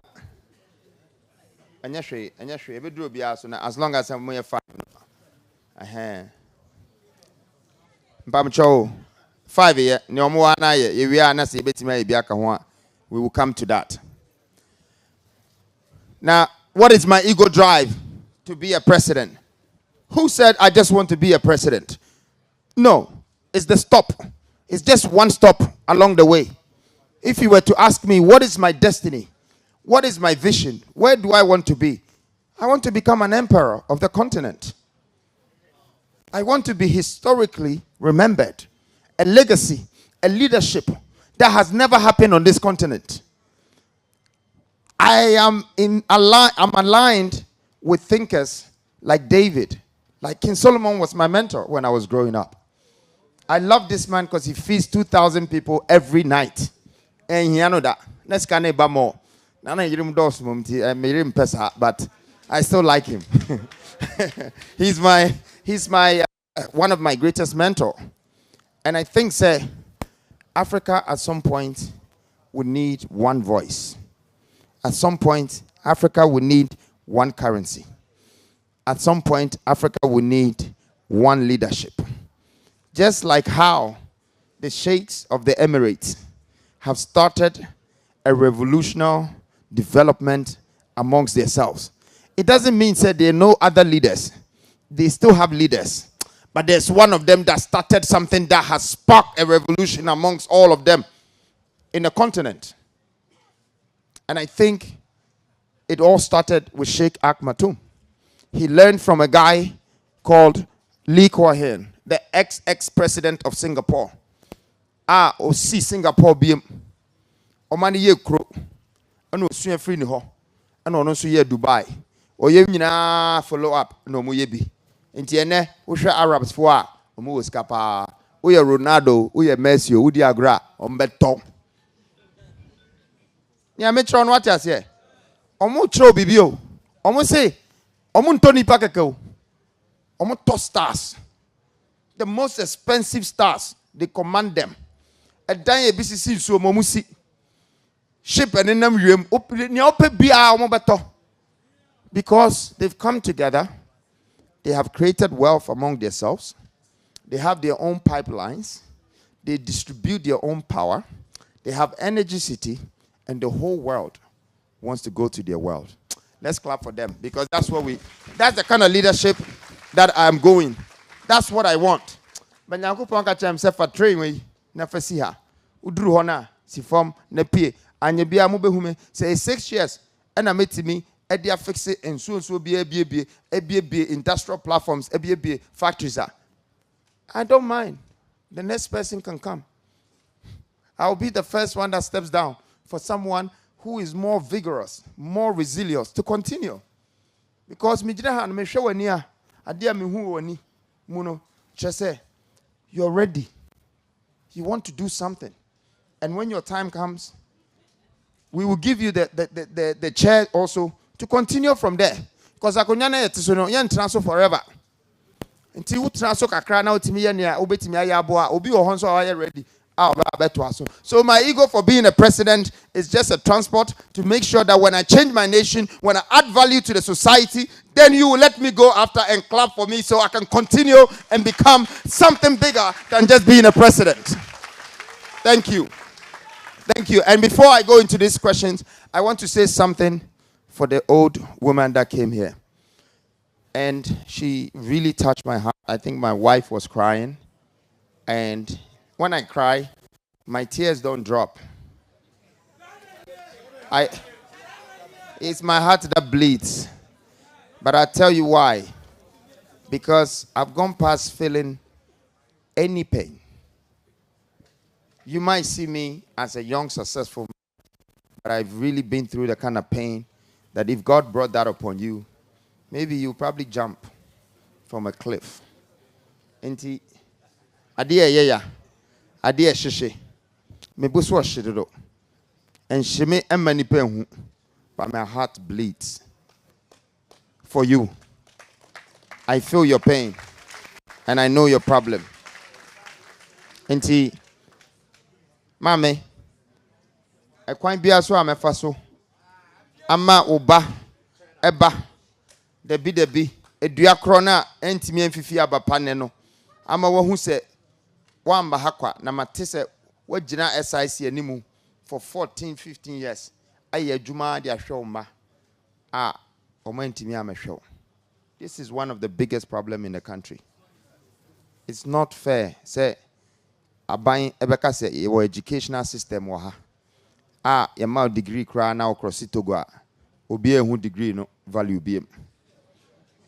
Speaker 5: as long as I'm more fun. 5 years, we will come to that. Now, what is my ego drive to be a president? Who said I just want to be a president? No, it's the stop. It's just one stop along the way. If you were to ask me, what is my destiny? What is my vision? Where do I want to be? I want to become an emperor of the continent. I want to be historically remembered. A legacy, a leadership that has never happened on this continent. I'm aligned with thinkers like David. Like King Solomon was my mentor when I was growing up. I love this man because he feeds 2,000 people every night. And he know that. Let's go more. But I still like him. He's my one of my greatest mentor. And I think, say, Africa at some point would need one voice. At some point, Africa will need one currency. At some point, Africa will need one leadership. Just like how the sheikhs of the Emirates have started a revolutionary development amongst themselves. It doesn't mean that there are no other leaders. They still have leaders. But there's one of them that started something that has sparked a revolution amongst all of them in the continent. And I think it all started with Sheikh Akmatum. He learned from a guy called Lee Kuan Yew, the ex-president of Singapore. See Singapore BM. Omani ye kro. Ano suye free ni ho. Ano no suye Dubai. Oye nyina follow up no mo ye bi. Nti ene wo hwe Arabs fo a omo wo skapa. Wo ye Ronaldo, wo ye Messi, wo di agra, ombeto. Nya me tro no what ase. Omo tro bibio. Omo say omo ntoni pakeke o. Omo top stars. The most expensive stars, they command them. A dan BCC so omo musi. Ship and in them because they've come together, they have created wealth among themselves, they have their own pipelines, they distribute their own power, they have energy city, and the whole world wants to go to their world. Let's clap for them because that's the kind of leadership that I'm going. That's what I want. But now himself a train we never see her. Udru hona si form ne pie. Anya bia mo behume say 6 years and I met me e dia fix it and so be industrial platforms be factories are. I don't mind. The next person can come. I'll be the first one that steps down for someone who is more vigorous, more resilient to continue. Because me jira han me hwe wani a ade a me hu wani mu no say you're ready. You want to do something. And when your time comes, we will give you the chair also to continue from there. Because akonyana yetisono yan transfer forever. Until you transfer kakra na otimi ye nia obetimi ayabo a obi wo hon so are ready. So my ego for being a president is just a transport to make sure that when I change my nation, when I add value to the society, then you will let me go after and clap for me so I can continue and become something bigger than just being a president. Thank you. Thank you. And before I go into these questions, I want to say something for the old woman that came here. And she really touched my heart. I think my wife was crying. And when I cry, my tears don't drop. It's my heart that bleeds. But I tell you why. Because I've gone past feeling any pain. You might see me as a young, successful man, but I've really been through the kind of pain that if God brought that upon you, maybe you'll probably jump from a cliff. Enti, adie sheshe, me buswa shido, and sheme emani penhu, but my heart bleeds for you. I feel your pain, and I know your problem. Enti, mame, I quite be as well, I'm a faso. Ama uba, eba, debi, eduakrona, entimi enfifi abapane no. Ama wahu se, wamba hakwa, na matise, wajina SIC animu for 14, 15 years. Aye juma dia show ma. Oma entimi ame show. This is one of the biggest problems in the country. It's not fair. Say, abayin ebeka say your educational system waha. Your mouth degree cry now across it to go. Obi who degree no value be.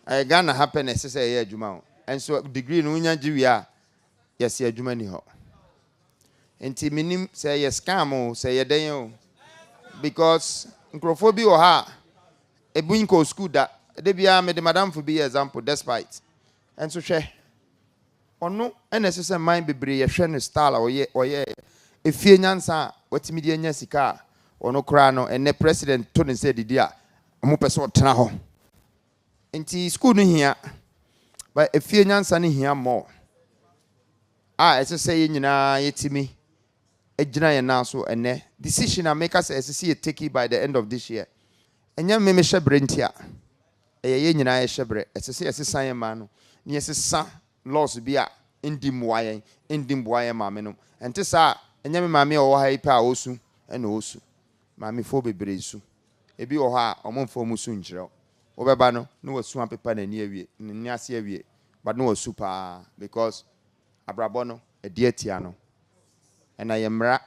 Speaker 5: I gonna happiness say yeah juma. And so degree no nya jiwia. Yes yeah juma ni ho. Enti minim say yes scam say yeah den because nkrofobi o ha ebunko school that they be made the madam for be example despite. And so she ono necessary mind bebre ye hwe ne style or ye efie nyansa watimi de nya sika ono kra no ene president to ne say didi a mo pese otena ho enti school no hia but efie nyansa ne hia more ese say nyina yetimi ejina ye na so ene decision a make us ese see take it by the end of this year enya me hyebre ntia ye nyina ye hyebre ese say ese san ma no ne ese sa loss bi a ndimboayen maame no ente sa enya me maame o ha ipa osu ena osu maame fo bebre su ebi o ha omomfo musu njiro obeba no no wasu apepa na ni awie ni ase awie but no wasu pa because abrabo no edi atia no ena yemra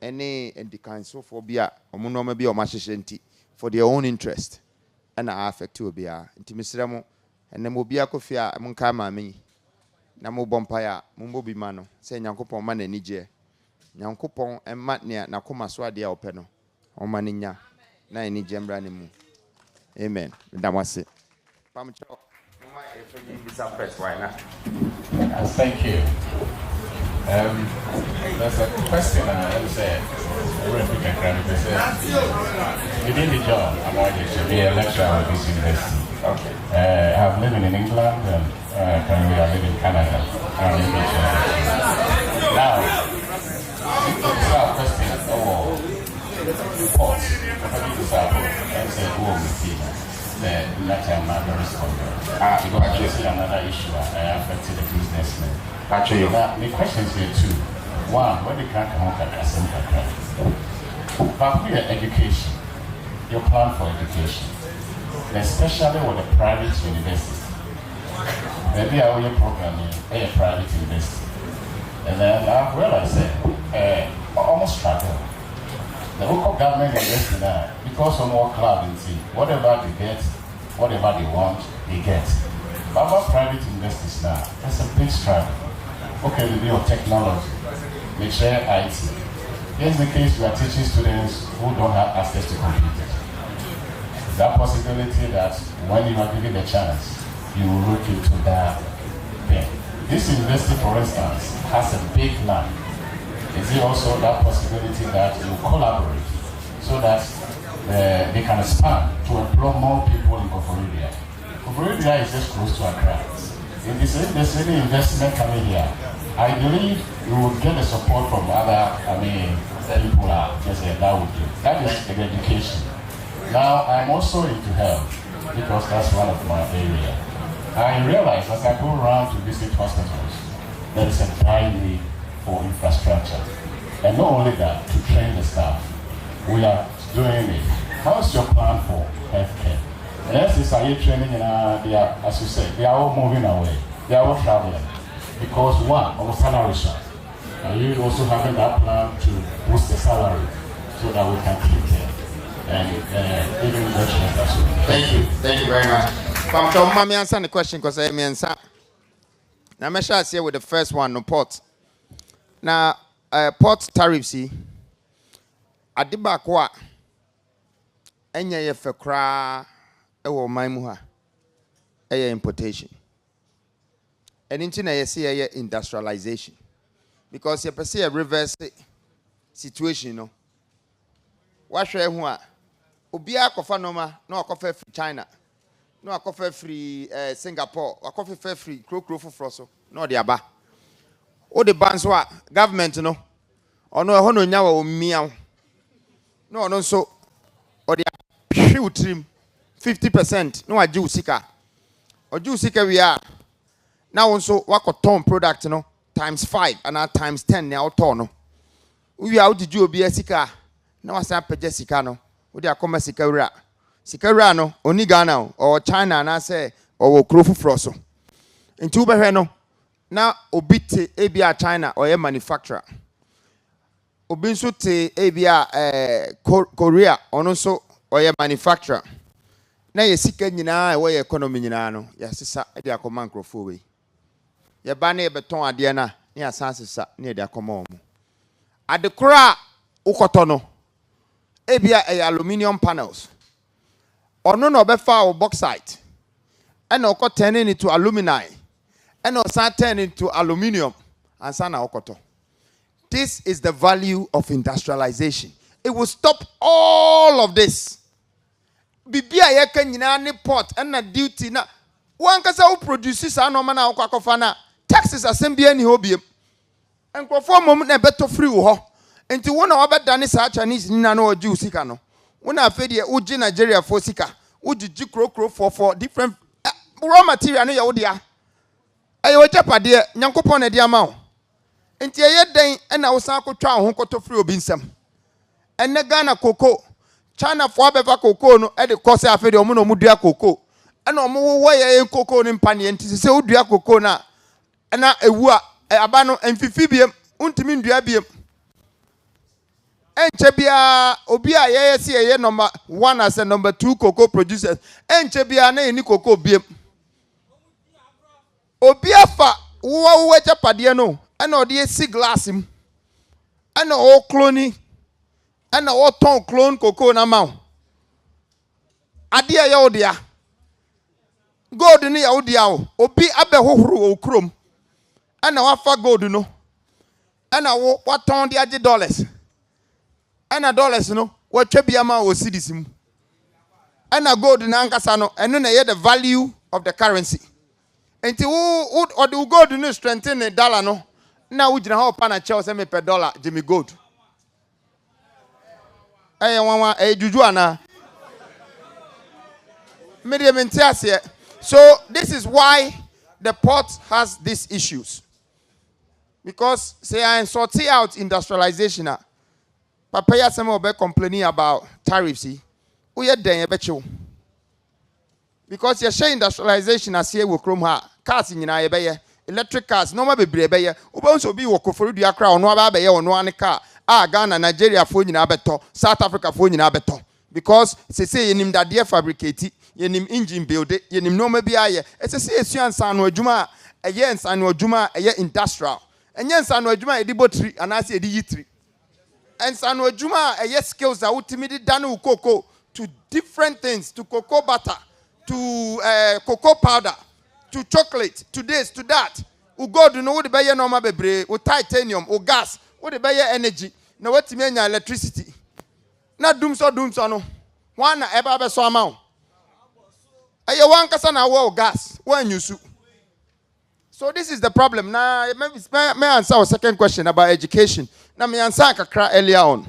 Speaker 5: ene endikanso fo bia omono ma bia o ma hyehye nti for their own interest ena affect obi a nti misremo ene mo bia kofia mo nka maame na mo bompa ya mo bi ma no se nyankopon ma na nije nyankopon emma ne na koma so ade a ope no o ma ne nya na nije mbra ne mu amen ndamase pamcho mo ma efenyi bi sa press why na
Speaker 10: thank you. There's a question I said within the job I'm going to be a lecturer at this university. Okay. I'm living in England and currently I live in Canada. Now, it's a question report. And say, who will be the lecture man responded. Because I see another issue affecting the businessmen. Actually, now, the questions here too. One, when they can't come up at but with education, your plan for education, especially with the private universities. Maybe I will programming a private university. And then I've realized that almost struggle. The local government invests in that because of more cloud and see whatever they get, whatever they want, they get. But about private investors now, that's a big struggle. Okay, we do technology, we share IT. Here's the case we are teaching students who don't have access to computers. That possibility that when you are given the chance, you will look into that thing. This university, for instance, has a big land. Is it also that possibility that you collaborate so that they can expand to employ more people in Koforidua? Koforidua is just close to Accra. If there's any investment coming here, I believe you will get the support from other, people are just that would do. That is the education. Now, I'm also into health because that's one of my areas. I realize as I go around to visit hospitals, there is a high need for infrastructure. And not only that, to train the staff. We are doing it. How's your plan for healthcare? Nurses are training they are, as you say, they are all moving away. They are all traveling. Because one, our salary shot. Are you also having that plan to boost the salary so that we can keep them? and giving me the chance as well.
Speaker 5: Thank you very much. Come to mommy answer the question because I mean, sir. Now, I'm sure I say with the first one, no port. Now, port tariffs, see, at the back, what? Enya ye fekra ewo maimuha importation. And into na ye see industrialization. Because you see a reverse situation, no. What share who are Obia kofa noma, no kofa free China, no kofa free Singapore, or kofa free Krokro for Froso, no the aba. O the bands wa government no, or no hono nyawa o meow. No so or the shoot him 50%, no a Jew seeker. Or Jew seeker we are. Now also what a ton product no times 5 and now times 10 now ton. We are out the Jew be a seeker. Now I say Jessica no. We are come sikara. Sikara no only Ghana or China and I say or Krofu Froso. In two no. Now obite ABR China or a manufacturer. Obinsu te ABR Korea or also or a manufacturer. Now you seek nyina where economy nyina no. Yes, sir, they are command Krofu. Your banner beton adiana near Sansa near their command. At the Kura Ukotono. Ebia aluminium panels. Or no befa or bauxite. And no turning into alumini. And no turn into aluminium. And sana okoto. This is the value of industrialization. It will stop all of this. Bibia yeke nyina ni port and na duty na. One kasa who produces anomana okwakofana. Taxes assembly ni hobie. And kwa moment na beto free ho. Enti wona wabeda sa Chinese nina no oji usika no. Wona afedie uji Nigeria for sika. Uji krokro for different raw material no ya wodia. Ayo chapade nyankopon na dia ma wo. Enti eye den na wo san akotwa ho koto free obi nsam. Enne Ghana cocoa. China for abeva cocoa no e de kose afedie omo no mudua cocoa. Ena omo wo ye cocoa ni mpane enti se udua cocoa na na ewu a aba no emfifi biem untimi ndua biem. Enchebia obia ye see ye number 1 as a number 2 cocoa producers. Enchebia na ni cocoa biem. Obia fa wo chapade no na ode si glass im. Na o clone na o ton clone cocoa na ma. Ade ya odia. Gold ni ya odia o. Obi abehohoro okrom. Na wafa gold no. Na wo waton de age dollars. And dollars no what chebiama or citizen. And a gold in Ankasano, and then I the value of the currency. And to or do gold no strengthen the dollar no. Now we didn't have a Chelsea per dollar, Jimmy Gold. I want a Jujuana. Medium in So this is why the port has these issues. Because say I sort out industrialization. Papa ya some be complaining about tariffs. We are den ebecho. Because you share industrialization as here we chrome ha. Cars in ye electric cars no ma bebre beye. Ubonso bi woko for dua kra ono aba beye ono ane car. Ghana Nigeria fo nyina beto, South Africa fo nyina beto. Because say yenim da de fabricate, yenim engine build, yenim no ma bi aye. Say esuan san no adwuma, eye ensan no adwuma, eye industrial. Enye ensan no adwuma e di botry anase e di yitri. And Sano Juma, a skills that ultimately done cocoa to different things, to cocoa butter, to cocoa powder, to chocolate, to this, to that. We go to know what the buyer normal bebre, or titanium, or gas, what the buyer energy. Now what to mean electricity? Not doom so no. One ever so amount. Aye one kasana war gas, one you su. So this is the problem. Now may answer our second question about education. Now me answer kakra earlier on.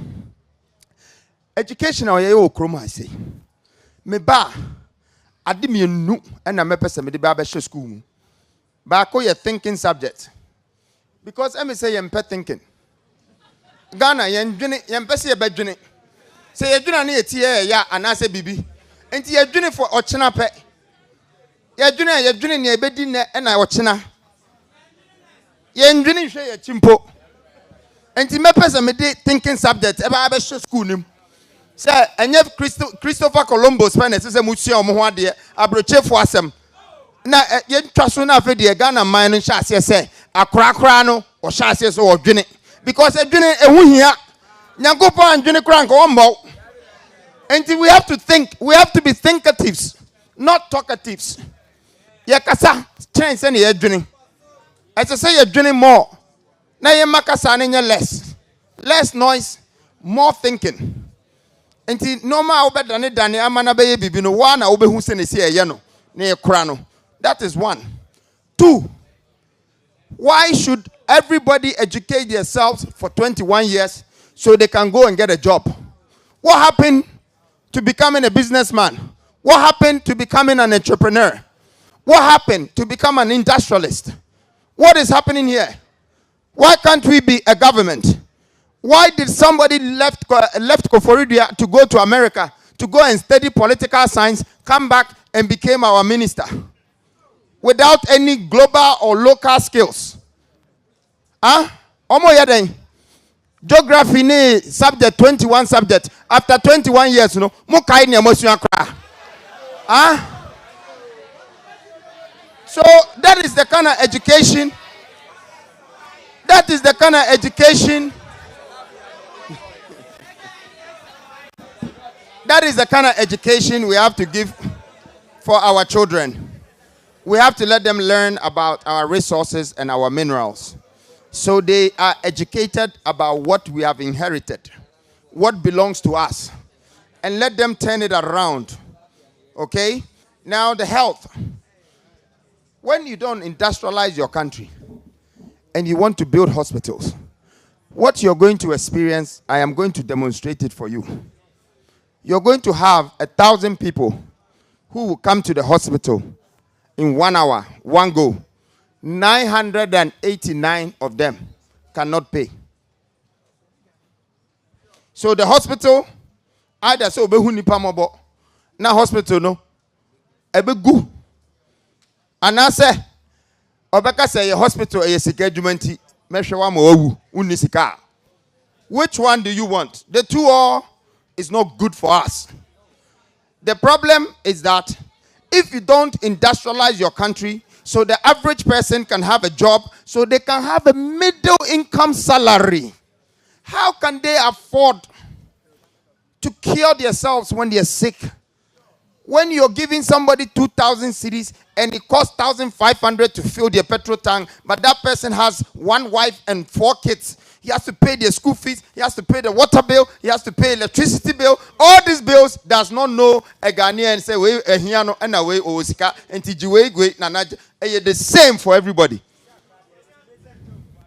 Speaker 5: Education or you chroma I say. Me ba ade me nu na me pese me de ba show school. Ba ko ye thinking subject. Because me say ye mpe thinking. Ghana ye ndwene ye mpe se ye badwene. Say ye dwene na ye tie ya anase bibi. Enti ye dwene for ochena pe. Ye dwene ne ebedi ne na ochena. Ye ndwene hwe ye chimpo. And me person me thinking subject eba be show school nim Say, and you Christopher Columbus, when it is a museum, abroche for some. Now, you trust one of the Ghana mine and chassis say, a crackrano or chassis or dinner. Because a dinner a win here. Now go and dinner crank on more. Until we have to think, we have to be thinkatives, not talkatives. Yakasa, chance any drinking. As I say, you're drinking more. Now you makasa and less noise, more thinking. Until no more better than it than Amana baby, no one over who send a yano near crano. That is one. Two, why should everybody educate themselves for 21 years so they can go and get a job? What happened to becoming a businessman? What happened to becoming an entrepreneur? What happened to become an industrialist? What is happening here? Why can't we be a government? Why did somebody left Koforidua to go to America to go and study political science, come back and became our minister without any global or local skills? Omo yeden. Geography ni subject 21 subject. After 21 years, mo kai ni emotion akra. So that is the kind of education. That is the kind of education. That is the kind of education we have to give for our children. We have to let them learn about our resources and our minerals. So they are educated about what we have inherited, what belongs to us, and let them turn it around. Okay? Now the health. When you don't industrialize your country and you want to build hospitals, what you're going to experience, I am going to demonstrate it for you. You're going to have 1,000 people who will come to the hospital in 1 hour, one go. 989 of them cannot pay. So the hospital, either so behuni pamobo, na hospital no, ebe gu. And I say, obeka say your hospital is a judgment, meshawa mo unisika. Which one do you want? The two all is not good for us. The problem is that if you don't industrialize your country, so the average person can have a job, so they can have a middle income salary, how can they afford to cure themselves when they're sick? When you're giving somebody 2,000 cedis and it costs 1,500 to fill their petrol tank, but that person has one wife and 4 kids, he has to pay their school fees, he has to pay the water bill, he has to pay electricity bill. All these bills does not know a Ghanaian say we hiano and away osika and tijiwe nana. The same for everybody.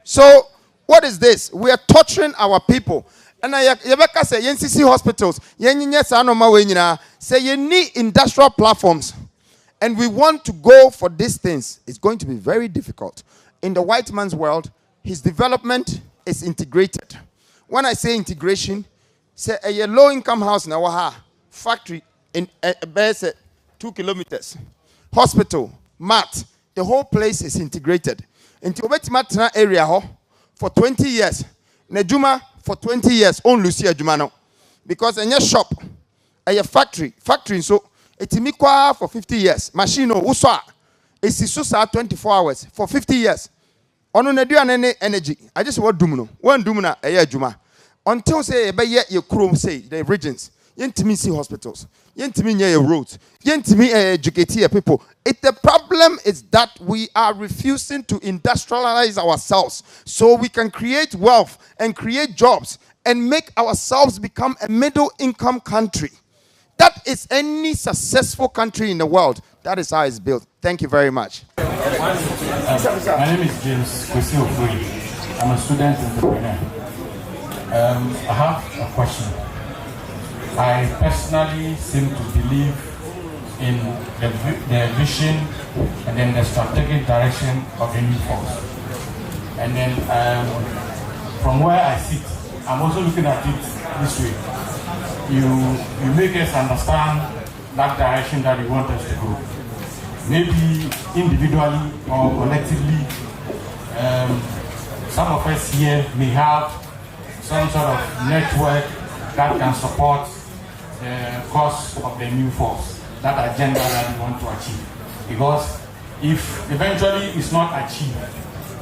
Speaker 5: So what is this? We are torturing our people. And Yabeka say NCC hospitals, say you need industrial platforms. And we want to go for these things. It's going to be very difficult. In the white man's world, his development is integrated. When I say integration, say a low income house in our factory in 2 kilometers, hospital, mat, the whole place is integrated. Into Obetimatra area for 20 years. Nejuma for 20 years on Lucia Jumano. Because in your shop, a factory so etimikwa for 50 years. Machine uswa is 24 hours for 50 years. On any energy. I just want dumino. One dumina a year juma. Until say ye chrome say the regions. Yentimi see hospitals. Yentimi near roads. Yentimi educate people. The problem is that we are refusing to industrialize ourselves so we can create wealth and create jobs and make ourselves become a middle income country. That is any successful country in the world. That is how it's built. Thank you very much.
Speaker 11: My name is James Kwesi Ofuri. I'm a student entrepreneur. I have a question. I personally seem to believe in the vision and then the strategic direction of the new force. And then from where I sit, I'm also looking at it this way. You make us understand that direction that you want us to go. Maybe individually or collectively, some of us here may have some sort of network that can support the cause of the new force, that agenda that we want to achieve. Because if eventually it's not achieved,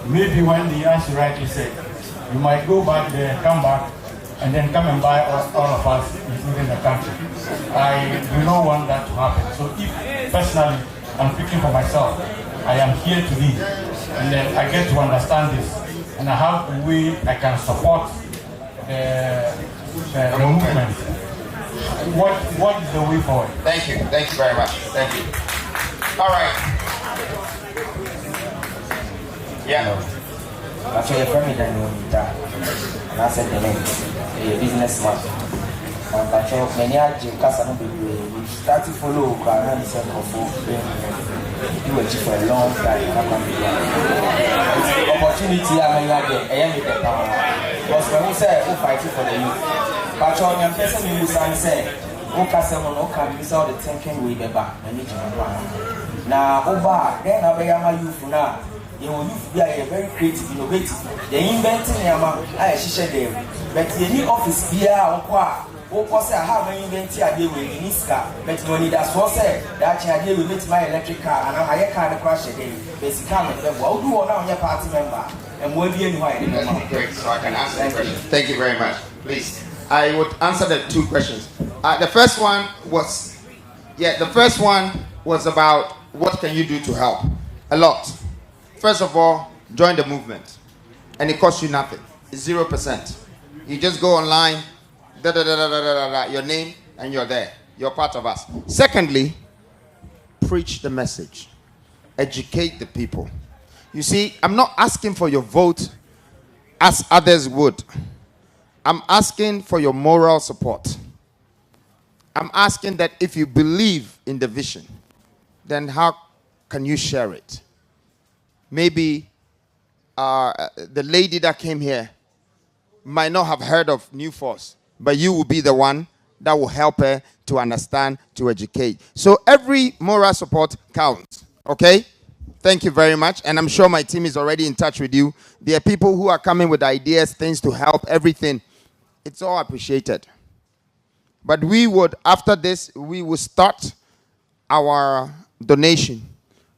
Speaker 11: maybe when the, as you rightly said, you might go back there, come back, and then come and buy all of us, including the country. I do not want that to happen. So if personally, I'm speaking for myself, I am here to lead, and then I get to understand this, and I have a way I can support the movement. What is the way forward?
Speaker 5: Thank you very much. Thank you. All right. Yeah.
Speaker 12: Actually, a friend and I said the name, a businessman. But many are Jim we start to follow Kwame Bediako do it for a long time. Opportunity I may have the power. Because when we say we fight for the youth, but on person you say, who can use all the thinking we the back and now over then I am a youth now. You will be a very creative, innovative. They inventing I share them. But the new office here or say I have an invented idea with Niska, but when that's what said that idea will meet my electric car and I'm a car crash again. Basically, what do you want your party member and will be anyway.
Speaker 5: Great, so I can answer the question. Thank you very much. Please. I would answer the two questions. The first one was about what can you do to help? A lot. First of all, join the movement. And it costs you nothing. It's 0%. You just go online, your name, and you're there. You're part of us. Secondly, preach the message. Educate the people. You see, I'm not asking for your vote as others would. I'm asking for your moral support. I'm asking that if you believe in the vision, then how can you share it? Maybe the lady that came here might not have heard of New Force, but you will be the one that will help her to understand, to educate. So every moral support counts, okay? Thank you very much, and I'm sure my team is already in touch with you. There are people who are coming with ideas, things to help, everything. It's all appreciated. But we would, after this, we will start our donation.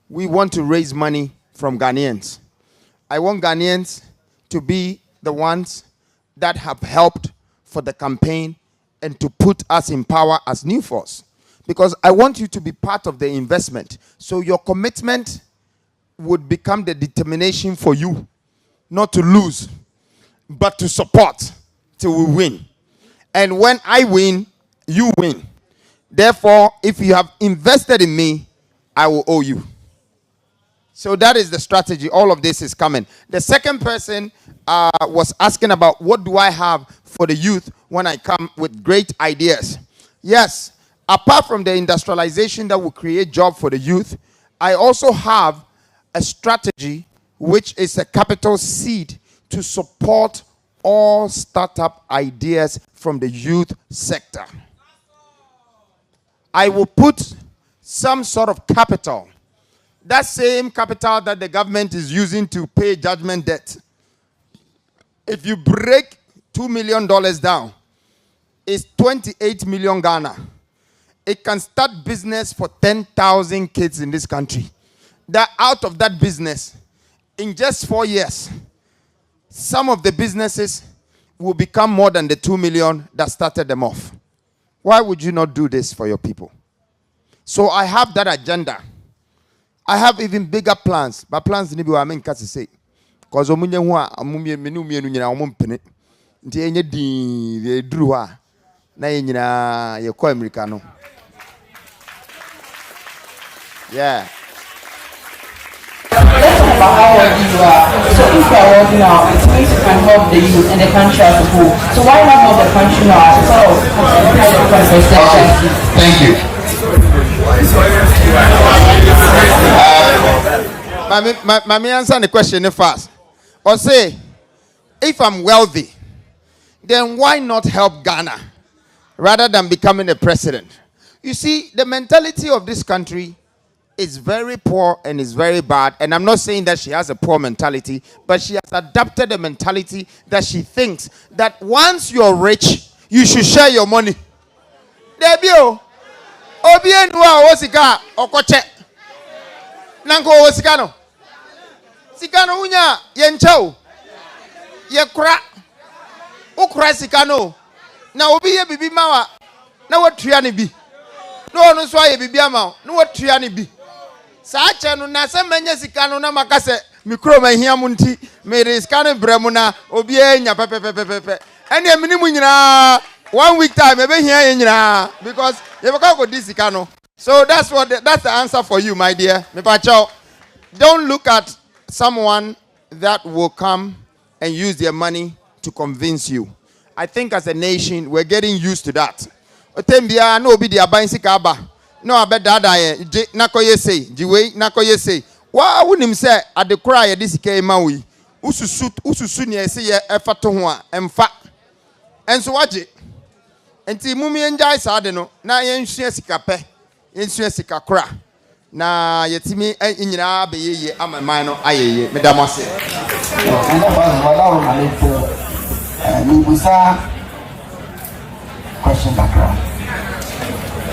Speaker 5: We want to raise money from Ghanaians. I want Ghanaians to be the ones that have helped for the campaign and to put us in power as New Force. Because I want you to be part of the investment. So your commitment would become the determination for you not to lose, but to support till we win. And when I win, you win. Therefore, if you have invested in me, I will owe you. So that is the strategy. All of this is coming. The second person was asking about what do I have for the youth when I come with great ideas. Yes, apart from the industrialization that will create job for the youth, I also have a strategy which is a capital seed to support all startup ideas from the youth sector. I will put some sort of capital, that same capital that the government is using to pay judgment debt. If you break $2 million down, it's 28 million Ghana. It can start business for 10,000 kids in this country. That out of that business, in just 4 years, some of the businesses will become more than the 2 million that started them off. Why would you not do this for your people? So I have that agenda. I have even bigger plans. But plans need to be I mean say. Because omunye hua amumye menu nyina omumpene. Nti enye di duru ha na nyina ye ko America no. Yeah.
Speaker 13: Let's talk about how worthy you are. So if you are worthy now, it means you can help the youth and the country as a whole. So why not help the country now?
Speaker 5: Thank you. Let answer the question first. Or say, if I'm wealthy, then why not help Ghana rather than becoming a president? You see, the mentality of this country is very poor and is very bad. And I'm not saying that she has a poor mentality, but she has adapted a mentality that she thinks that once you're rich, you should share your money. Debio. Obien wa sika okoche. Nanko wo sika no. Sika no unya ye nchao. Ye kura. Ukura sika no. Na obi ye bibi mawa. Na watua ne bi. No no so ye bibi ama. Na watua ne bi. Sa ache no na se manya sika no na makase mikro ma hia mu nti me sika no bremu na obi enya pepepepepe. Ene emini nyina 1 week time ebe hia ye nyina because you go this sika no. So that's the answer for you, my dear. Me pacho. Don't look at someone that will come and use their money to convince you. I think as a nation we're getting used to that. Otembia no be dia ban sika aba. No abedada ye nakoye say, jiwe nakoye say. Wa wunim say adekora ye disika ema wi. Ususu ne say ye efato ho a emfa. Enso waje. Enti mumi enjai sa de no na ye nsua sika pe. Nsua sika kora. Na yetimi nyina be ye amaman no ayeye medamase.
Speaker 9: Enda ba wala na leto. Ni busa question background.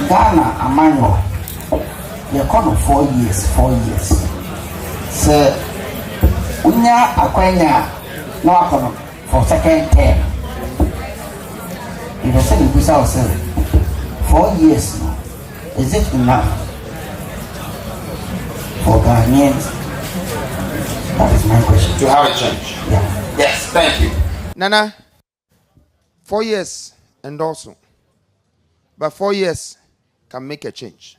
Speaker 9: Ghana amanyo ye kono 4 years. So unya akwanya na wakono for second term. You say you busa 4 years now. Is it enough for Ghanaians? That is my question.
Speaker 5: To have a change.
Speaker 9: Yeah.
Speaker 5: Yes, thank you. Nana, 4 years and also. But 4 years can make a change.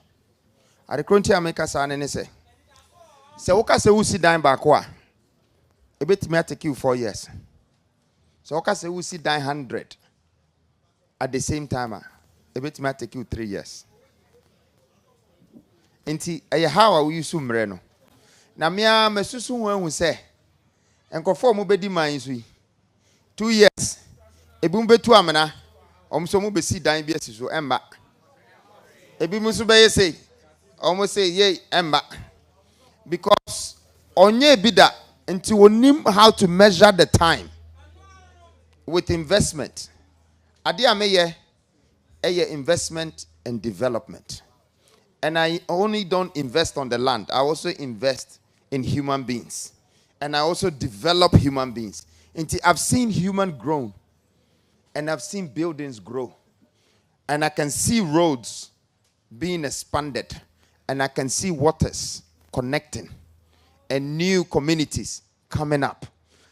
Speaker 5: At the current time, make us an say. So, okay, say we sit down back wa. A bit may take you 4 years. So, okay, say we sit down 100 at the same time. A bit may take you 3 years. Inti, how are we use no? Na mea mesusu wen say. Enko for mo bedi man sui. 2 years. Ebum betu amena. Omso mo be si dan bi asiso emba. Ebi musu be say. Omo say ye emba. Because onye bida until we know how to measure the time with investment. Ade ameye investment and development. And I only don't invest on the land. I also invest in human beings. And I also develop human beings. Until I've seen human grow. And I've seen buildings grow. And I can see roads being expanded. And I can see waters connecting. And new communities coming up.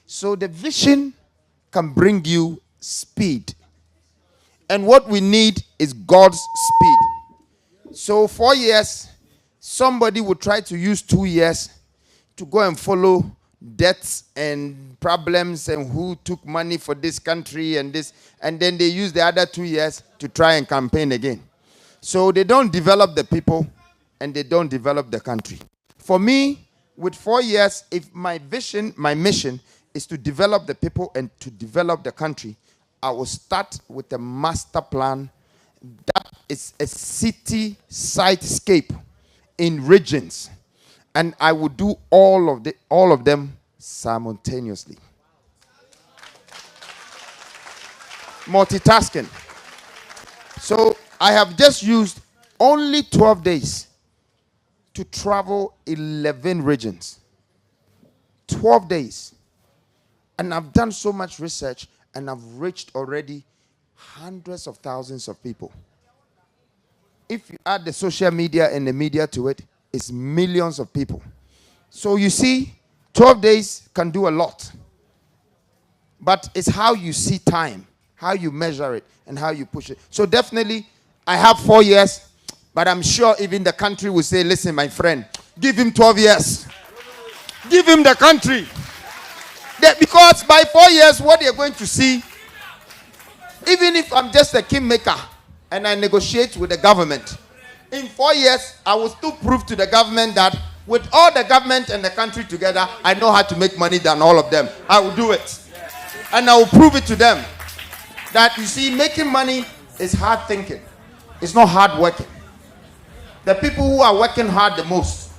Speaker 5: So the vision can bring you speed. And what we need is God's speed. So 4 years, somebody would try to use 2 years to go and follow debts and problems and who took money for this country and this. And then they use the other 2 years to try and campaign again. So they don't develop the people and they don't develop the country. For me, with 4 years, if my vision, my mission is to develop the people and to develop the country, I will start with a master plan that is a city sitescape in regions, and I will do all of them simultaneously. Multitasking. So I have just used only 12 days to travel 11 regions. 12 days. And I've done so much research and I've reached already hundreds of thousands of people. If you add the social media and the media to it, it's millions of people. So you see, 12 days can do a lot. But it's how you see time, how you measure it, and how you push it. So definitely, I have 4 years, but I'm sure even the country will say, listen, my friend, give him 12 years. Give him the country. Because by 4 years, what you're going to see, even if I'm just a kingmaker and I negotiate with the government, in 4 years, I will still prove to the government that with all the government and the country together, I know how to make money than all of them. I will do it. And I will prove it to them that, you see, making money is hard thinking. It's not hard working. The people who are working hard the most,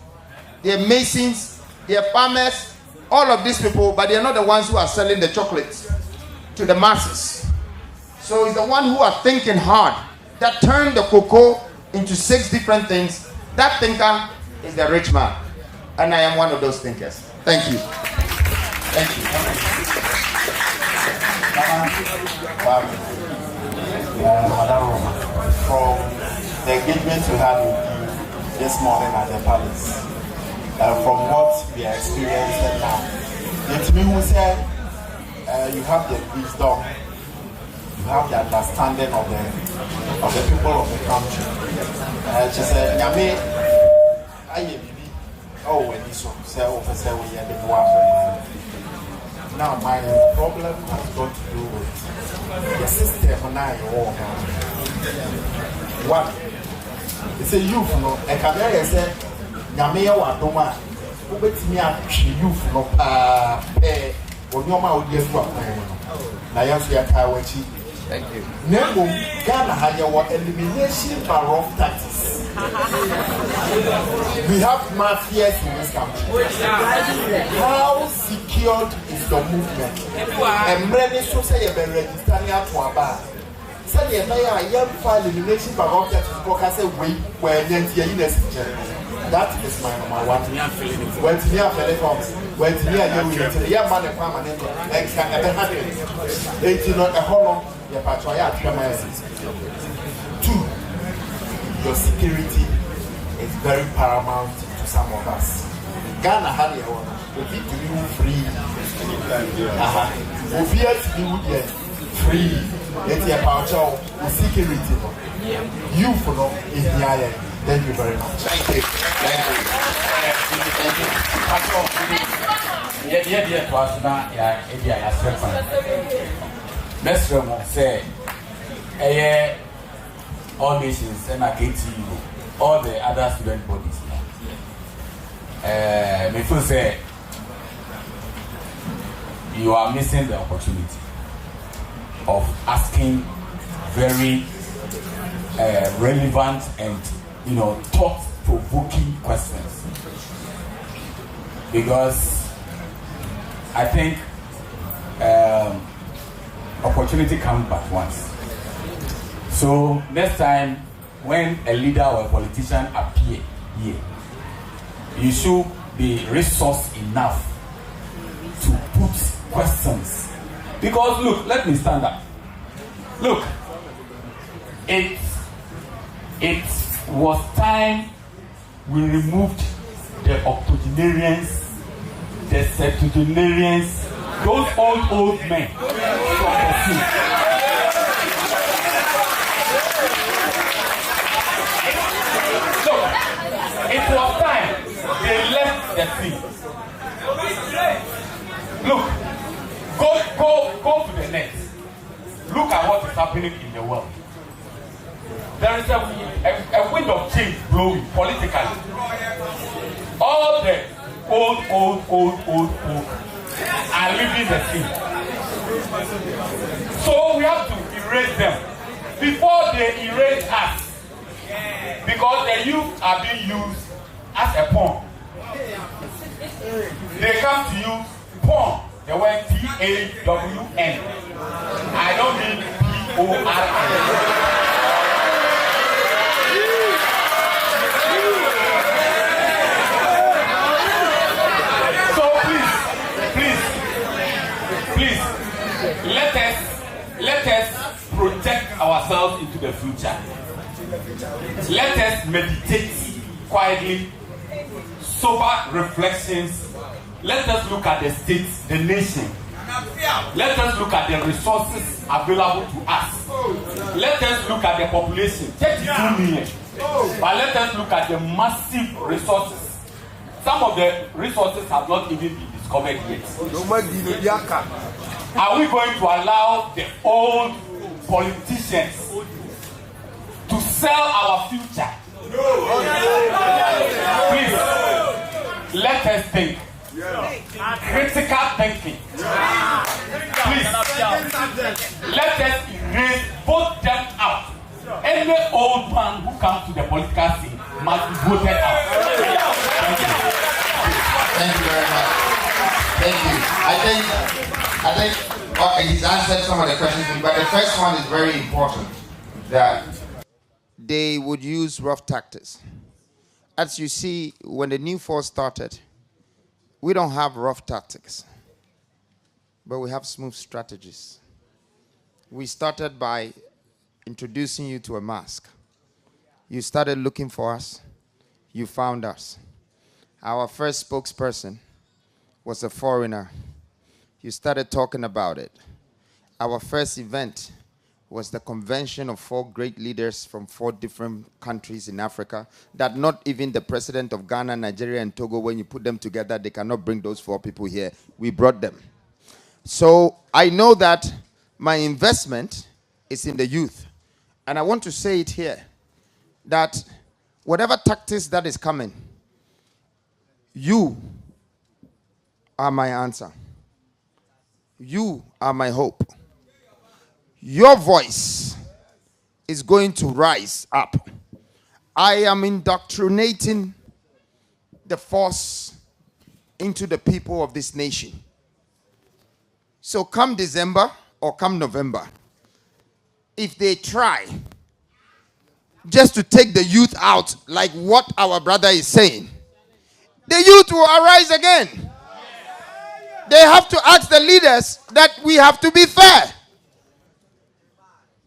Speaker 5: they're masons, they're farmers, all of these people, but they're not the ones who are selling the chocolates to the masses. So it's the one who are thinking hard that turned the cocoa into 6 different things, that thinker is the rich man. And I am one of those thinkers. Thank you. Thank you.
Speaker 14: From the engagement we had with you this morning at the palace, from what we are experiencing now, to me who said you have the wisdom, you have the understanding of the people of the country. She said, "Nyame, aye bibi, oh when this one say officer we are the boy." Now my problem has got to do with the system now you walk now. One, it's a youth, no. And Kabere said, "Nyame wa doma, ubetimi a youth no pay onyoma odiesu akwan." Na yanso ya kai wachi.
Speaker 5: Thank you.
Speaker 14: Nemo Ghana had your elimination by rough taxes. We have mafias in this country. How secured is the movement? And many so say you've been registering at Waba. Say you young file elimination by rough taxes because I say we were that is my number one. When to near telecoms, when to near you, to the young man and permanent, like can never happen. It's not a whole long. 2, your security is very paramount to some of us. Ghana had your own. We need to be free. We need to be free. It's a power security. You for no is the island. Thank you very much.
Speaker 5: Thank you.
Speaker 11: Best room say, all nations and KTU, all the other student bodies. Me feel say you are missing the opportunity of asking very relevant and thought-provoking questions, because I think opportunity comes but once. So next time when a leader or a politician appear here, you should be resource enough to put questions. Because look, let me stand up. Look, it was time we removed the octogenarians, the septuagenarians, those old men from the scene. Look, it was time they left the scene. Look, go to the net. Look at what is happening in the world. There is a wind of change blowing politically. All the old are leaving the scene. So we have to erase them before they erase us, because the youth are being used as a pawn. They come to use pawn, the word P-A-W-N. I don't mean P-O-R-N. Let us project ourselves into the future. Let us meditate quietly, sober reflections. Let us look at the state, the nation. Let us look at the resources available to us. Let us look at the population, 32 million. But let us look at the massive resources. Some of the resources have not even been discovered yet. Are we going to allow the old politicians to sell our future? Please, let us think. Critical thinking. Please, let us erase, vote them out. Any old man who comes to the political scene must be voted out. Thank you.
Speaker 5: Thank you very much. Thank you. I think he's answered some of the questions, but the first one is very important. That they would use rough tactics. As you see, when the new force started, we don't have rough tactics, but we have smooth strategies. We started by introducing you to a mask. You started looking for us. You found us. Our first spokesperson was a foreigner. You started talking about it. Our first event was the convention of 4 great leaders from 4 different countries in Africa that not even the president of Ghana, Nigeria, and Togo, when you put them together, they cannot bring those 4 people here. We brought them. So I know that my investment is in the youth. And I want to say it here, that whatever tactics that is coming, you are my answer. You are my hope. Your voice is going to rise up. I am indoctrinating the force into the people of this nation. So come December or come November, if they try just to take the youth out like what our brother is saying, the youth will arise again. They have to ask the leaders that we have to be fair.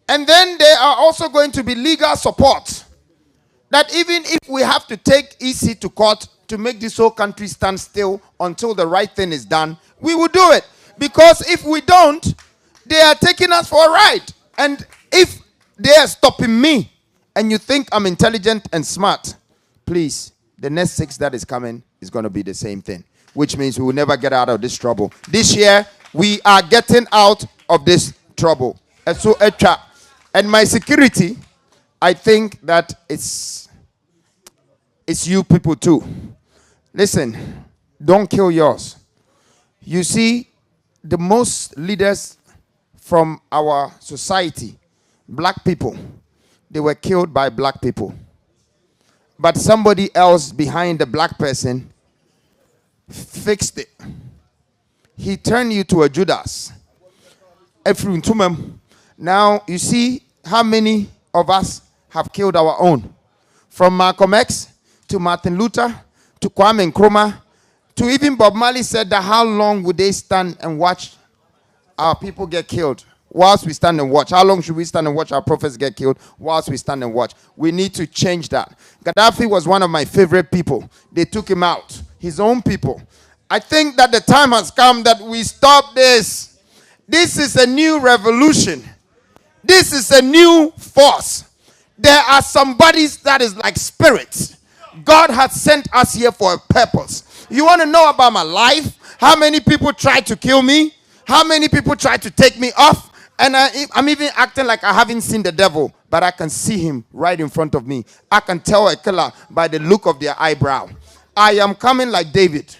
Speaker 5: And then there are also going to be legal support. That even if we have to take EC to court to make this whole country stand still until the right thing is done, we will do it. Because if we don't, they are taking us for a ride. And if they are stopping me, and you think I'm intelligent and smart, please, the next 6 that is coming is going to be the same thing. Which means we will never get out of this trouble. This year, we are getting out of this trouble. And so, and my security, I think that it's you people too. Listen, don't kill yours. You see, the most leaders from our society, black people, they were killed by black people. But somebody else behind the black person fixed it. He turned you to a Judas. Now, you see how many of us have killed our own. From Malcolm X to Martin Luther to Kwame Nkrumah to even Bob Marley said that how long would they stand and watch our people get killed whilst we stand and watch? How long should we stand and watch our prophets get killed whilst we stand and watch? We need to change that. Gaddafi was one of my favorite people. They took him out. His own people. I think that the time has come that we stop this. This is a new revolution. This is a new force. There are some bodies that is like spirits. God has sent us here for a purpose. You want to know about my life? How many people tried to kill me? How many people tried to take me off? And I'm even acting like I haven't seen the devil, but I can see him right in front of me. I can tell a killer by the look of their eyebrow. I am coming like David.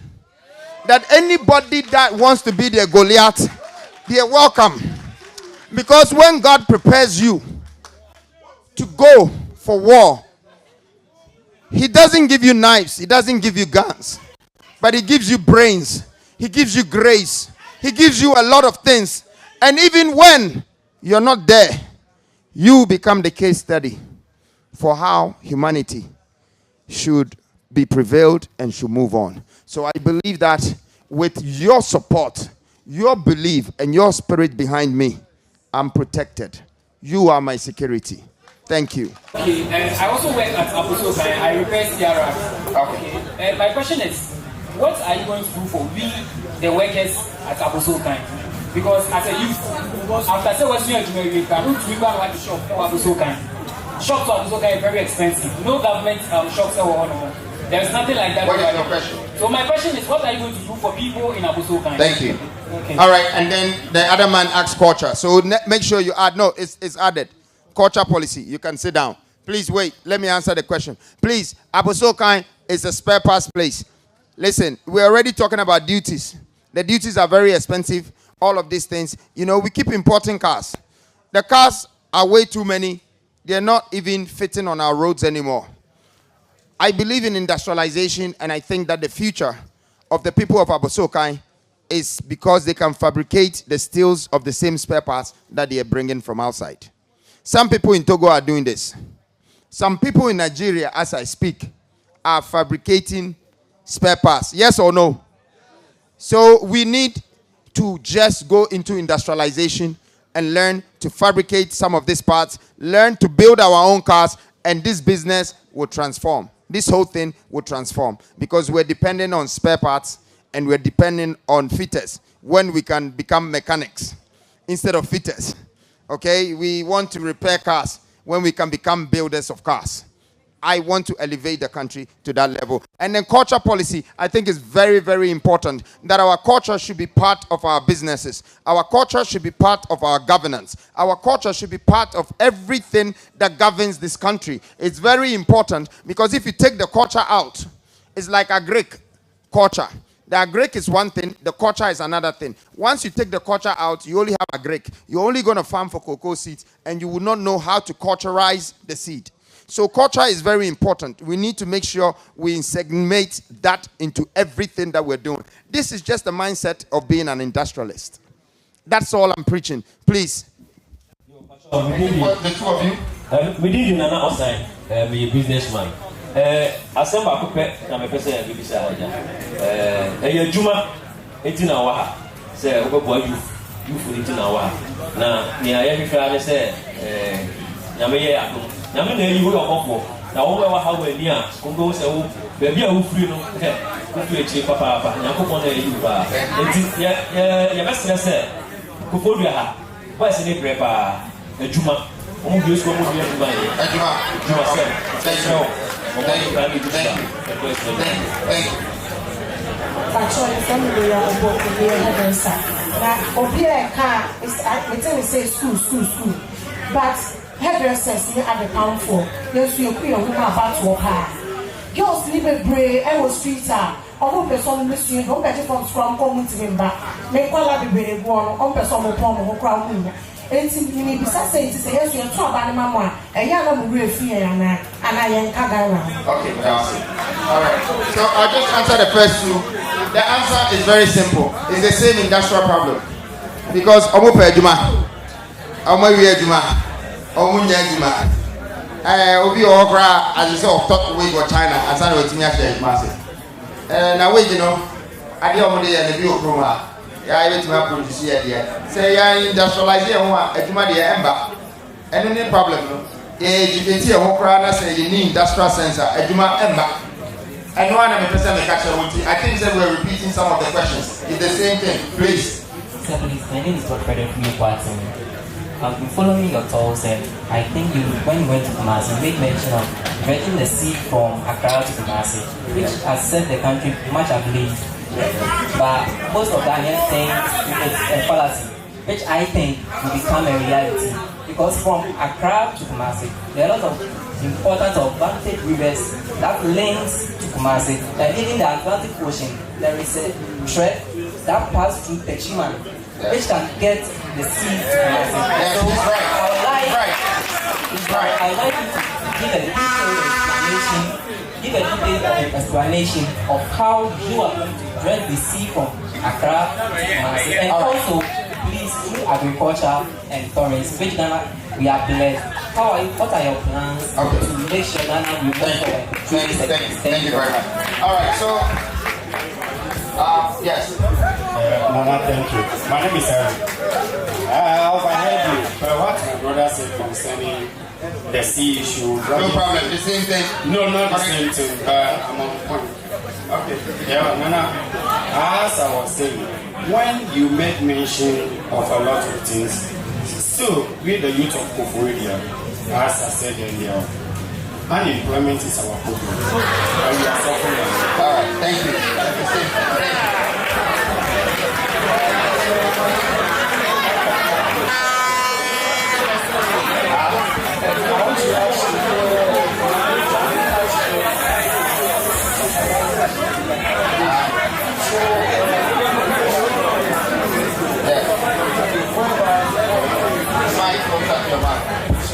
Speaker 5: That anybody that wants to be their Goliath, they're welcome. Because when God prepares you to go for war, he doesn't give you knives, he doesn't give you guns, but he gives you brains, he gives you grace, he gives you a lot of things. And even when you're not there, you become the case study for how humanity should be prevailed and should move on. So I believe that with your support, your belief, and your spirit behind me, I'm protected. You are my security. Thank you.
Speaker 15: Okay, and I also work at Apostle Kai. I repair CRR. Okay. And my question is, what are you going to do for we, the workers at Apostle Kai? Because as a youth, after say what's new we cannot like the shop for Apostle Kai. Shops at Apostle Kai are very expensive. No government shops are on. There's nothing like that.
Speaker 5: What is your question?
Speaker 15: So my question is, what are you going to do for people in Apostle Kai?
Speaker 5: Thank you.
Speaker 15: Okay.
Speaker 5: All right, and then the other man asks culture. So make sure you add. No, it's added. Culture policy. You can sit down. Please wait. Let me answer the question. Please, Apostle Kai is a spare parts place. Listen, we're already talking about duties. The duties are very expensive. All of these things. You know, we keep importing cars. The cars are way too many. They're not even fitting on our roads anymore. I believe in industrialization, and I think that the future of the people of Apostle Kai is because they can fabricate the steels of the same spare parts that they are bringing from outside. Some people in Togo are doing this. Some people in Nigeria, as I speak, are fabricating spare parts. Yes or no? So we need to just go into industrialization and learn to fabricate some of these parts, learn to build our own cars, and this business will transform. This whole thing will transform because we're dependent on spare parts and we're dependent on fitters when we can become mechanics instead of fitters. Okay, we want to repair cars when we can become builders of cars. I want to elevate the country to that level. And then culture policy, I think is very, very important that our culture should be part of our businesses. Our culture should be part of our governance. Our culture should be part of everything that governs this country. It's very important because if you take the culture out, it's like a Greek culture. The Greek is one thing, the culture is another thing. Once you take the culture out, you only have a Greek. You're only going to farm for cocoa seeds and you will not know how to culturize the seed. So culture is very important. We need to make sure we segment that into everything that we're doing. This is just the mindset of being an industrialist. That's all I'm preaching. Please.
Speaker 16: The two of you? We did Nana outside, be a businessman. Assemble a coupe, I'm a person at Bibisa. A Juma, 18 hours. Say, boy, you for 18 hours. Now, near every Friday, say, Yamaya. I'm going to you now, over how we're near, go so, baby, who free no, who to papa, Yakupon, you best say, who for you have, what's in a prepper, a Juma, who use one of your money, a Juma, thank you.
Speaker 17: Actually, family are both to be a heaven, sir. Now, Obia car is, I tell you, say school, but hairdressers near at the pound for yes, you queer who are about to walk. Girls live a bray and was streets are all person missing, don't get it from Scrum coming to him back. Make one like the very one on person of Tom or crown winner. And simply besides saying to say, yes, you're talking about Mamma, and young real fear and I am Kagara.
Speaker 5: Okay, all right. So I'll just answer the first two. The answer is very simple. It's the same industrial problem. Because Omupe Juma, Omuwe Juma. Obi Okra, as you saw, top way go China, as I was in your massive. And now, you know, I did only a review from her. I went to my produce here. Say, I industrialize here, a Jumadia Ember. And any problem, you can see a Okra, say you need industrial sensor, a Juma Ember. I know I'm a person that catch I think that we're repeating some of the questions. It's the same thing, please.
Speaker 18: Sir, please, my name is Godfrey from Newport. I've been following your talks, and I think when you went to Kumasi, you made mention of getting the seed from Accra to Kumasi, which has set the country much ablaze. But most of Ghanaians think it's a fallacy, which I think will become a reality. Because from Accra to Kumasi, there are a lot of important or advantage rivers that links to Kumasi. And even the Atlantic Ocean, there is a thread that passes through Techiman, which can get the seed to Kumasi.
Speaker 5: Yes,
Speaker 18: So
Speaker 5: right.
Speaker 18: I would like you to give a detailed explanation of how you are going to dress the seed from Accra to Kumasi. And also, please, through agriculture and tourism, which Ghana we are blessed. What are your plans to make sure Ghana will move forward?
Speaker 5: Thank you very much. All right, so yes.
Speaker 11: Mama, thank you. My name is Eric. I overheard you, but what my brother said concerning the sea issue.
Speaker 5: No problem, the same thing.
Speaker 11: No, not the same thing, but I'm on point. Okay. Yeah, Nana, as I was saying, when you make mention of a lot of things, still, we the youth of Koforidua, as I said earlier, unemployment is our problem. And we are suffering.
Speaker 5: All right, thank you.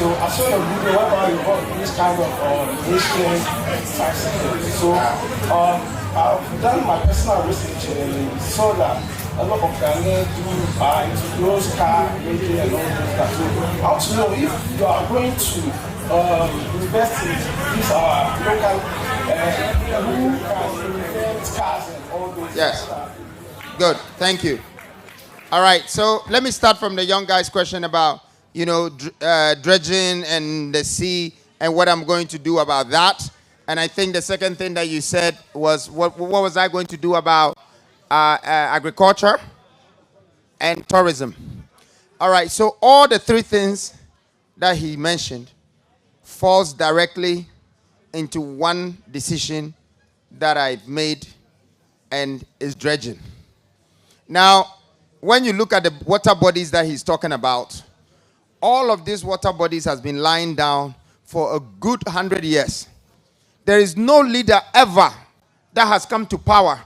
Speaker 9: So I saw your video about you got this kind of Asian taxes. So I've done my personal research and saw that a lot of Ghanaians do buy into those car, radio and all those stuff. So I want to know if you are going to invest in these our local cars and all those.
Speaker 5: Yes. Good. Thank you. All right. So let me start from the young guy's question about, dredging and the sea and what I'm going to do about that. And I think the second thing that you said was, what was I going to do about agriculture and tourism? All right. So all the three things that he mentioned falls directly into one decision that I've made, and is dredging. Now, when you look at the water bodies that he's talking about, all of these water bodies has been lying down for a good 100 years. There is no leader ever that has come to power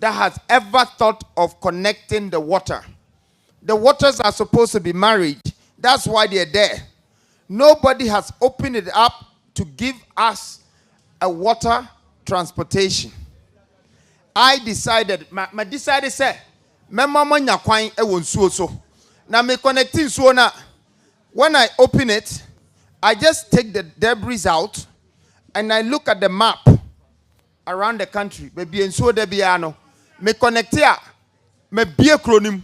Speaker 5: that has ever thought of connecting the water. The waters are supposed to be married. That's why they're there. Nobody has opened it up to give us a water transportation. I decided, my decided say, my mama nyakwan e won suo so. Na me connecting so na, when I open it, I just take the debris out and I look at the map around the country. Maybe in so de biano. Me connect here. Me be a cronim.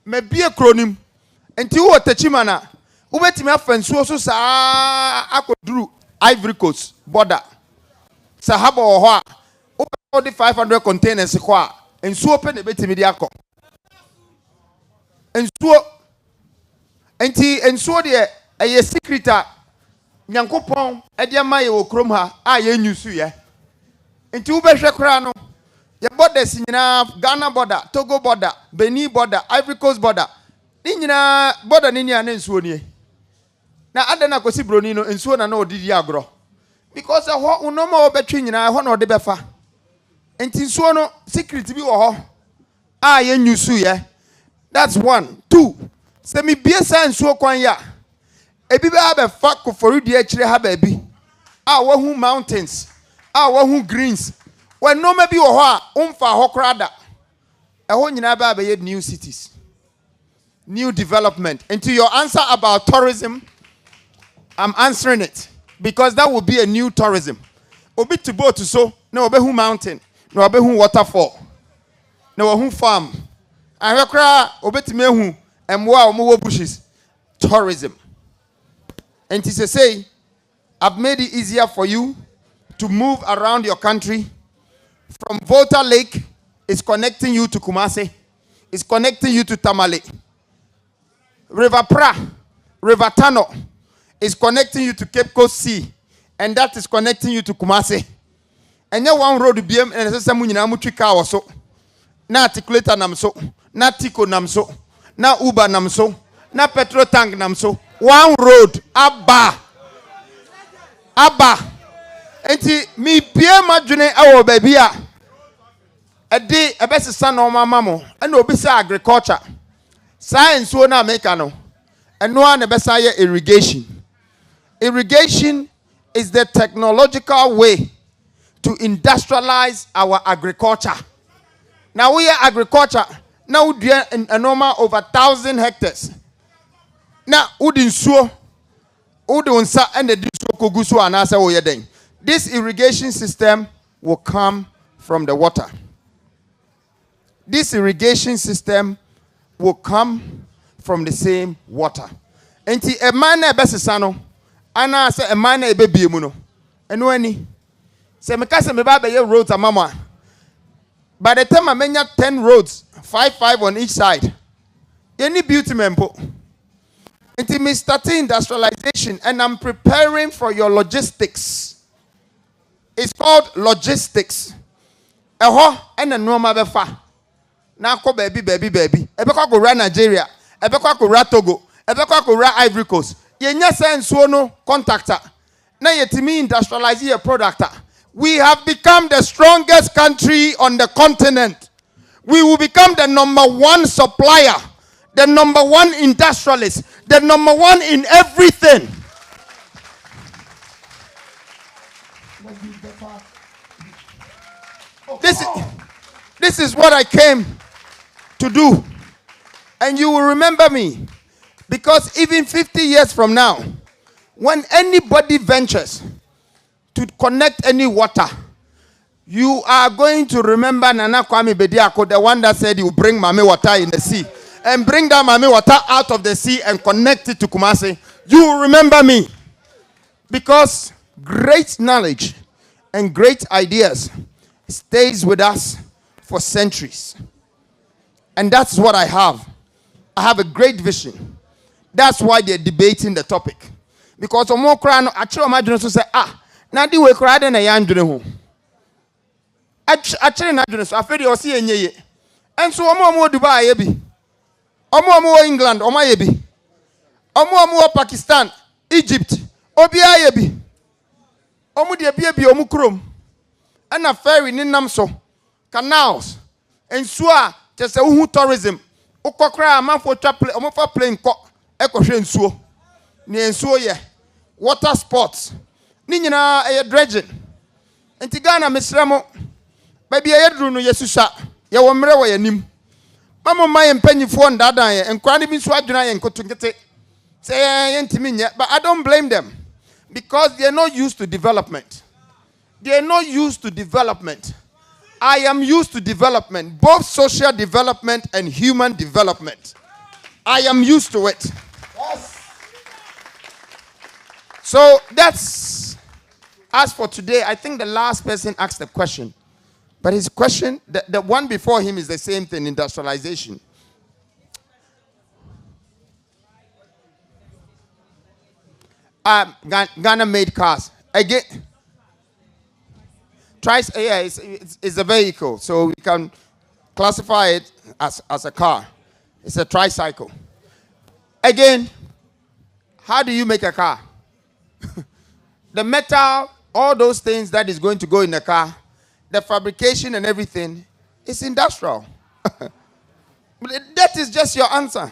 Speaker 5: Me be a cronim. Enti wo techimana. Ubetimi afen so sa akodru Ivory Coast border. Sahaba oho a the 500 containers kwa ensuo pe na betimi de akọ. Ensuo de eye secret Nyankopon e de ma ye wo krom ha a ye nyusu ye. Enti wo behwe kra no ye borders nyina Ghana border, Togo border, Benin border, Ivory Coast border. Ni nyina border ni nia na ensuo nie. Na adana kosi broni no ensuo na odidi agro. Because ho unoma obetwe nyina ho na ode befa. Enti ensuo no secret bi wo ho a ye nyusu ye. That's one. Two. Se mi biesa ensuo kwan ya. Ebi be have fa kofori de akire ha ba bi. A wahu mountains. A wahu greens. When no maybe wo ho a umfa ho krada. Eho nyina ba be new cities. New development. Into your answer about tourism, I'm answering it because that will be a new tourism. Obi to boat to so no obehu mountain, no obehu waterfall, no obehu farm. And hekra obetime hu emwa omo bushes. Tourism. And to say, I've made it easier for you to move around your country. From Volta Lake, it's connecting you to Kumasi. It's connecting you to Tamale. River Pra, River Tano is connecting you to Cape Coast Sea. And that is connecting you to Kumasi. And you one road to BM and say Samuina Mutrika or so. Na articulator namso, na Tico namso, na Uber namso, na petrol tank namso. One road, Abba. Enti mi pie madwene awo baby a edi ebesesa no mama mo na obi say agriculture science wo na make no eno a na besa ye irrigation. Irrigation is the technological way to industrialize our agriculture. Now we are agriculture now we a normal over 1,000 hectares. Now udin suo udunsa and the suo kogusu anasa wo yeden. This irrigation system will come from the water. This irrigation system will come from the same water. Enti e man na besesa no ana say e man na e bebie mu no. Eno ani. Se me ka se me ba be ye roads amama. By the time I menya 10 roads, 5 on each side. Any beauty mempo. Enti me starting industrialization and I'm preparing for your logistics. It's called logistics. Eho and a normal befa. Na ko baby. Ebekwa ko ra Nigeria, ebekwa ko ra Togo, ebekwa ko ra Ivory Coast. Ye nya sense no contractor. Na yetimi industrialize your product. We have become the strongest country on the continent. We will become the #1 supplier, the #1 industrialist, the #1 in everything. This is what I came to do. And you will remember me. Because even 50 years from now, When anybody ventures to connect any water, you are going to remember Nana Kwame Bediako, the one that said you bring Mame water in the sea and bring that Mame water out of the sea and connect it to Kumasi. You remember me, because great knowledge and great ideas stays with us for centuries. And that's what I have. I have a great vision. That's why they're debating the topic. Because Omo Krano, actually, imagine to say, now the way Krada na yandre home. Actually, not doing so. I feel you see any. And so, Omo Dubai, Ebi. Omo England, Oma Ebi. Omo Pakistan, Egypt, Obia Ebi. Omo de Ebi Omu Krum. And a ferry in Namso, canals, and Sua, just a tourism. Okokra, a man for chapel, Omo for playing cock, Echo Suo. Near Suo, yeah. Water sports. Nina a dredging. And Tigana, Miss Ramo. Baby, I drew no Yesusa. Ya wamre wa yanim. Mama my penny phone dada and cranny bin swaduna and kotungete. Say yentiminya, but I don't blame them. Because they are not used to development. They are not used to development. I am used to development, both social development and human development. I am used to it. Yes. So that's, as for today, I think the last person asked the question. But his question, the one before him is the same thing, industrialization. Ghana made cars. Again, it's a vehicle, so we can classify it as a car. It's a tricycle. Again, how do you make a car? The metal, all those things that is going to go in the car, the fabrication and everything is industrial. That is just your answer.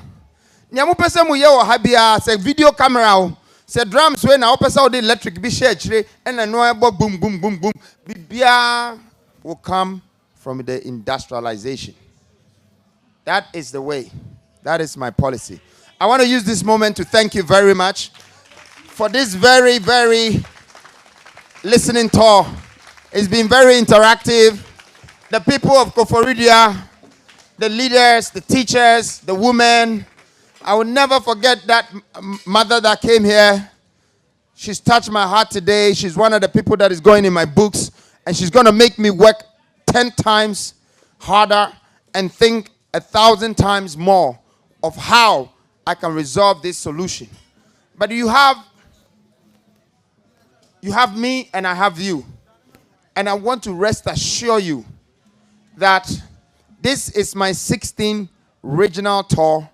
Speaker 5: Nyamu pesa mu ye wo habia say video camera, say drums when na pesa the electric be share chire and na no boom boom boom boom. Bibia will come from the industrialization. That is the way. That is my policy. I want to use this moment to thank you very much for this very, very listening tour. It's been very interactive. The people of Koforidia, the leaders, the teachers, the women. I will never forget that mother that came here. She's touched my heart today. She's one of the people that is going in my books. And she's going to make me work 10 times harder and think 1,000 times more of how I can resolve this solution. But you have me and I have you. And I want to rest assure you that this is my 16th regional tour.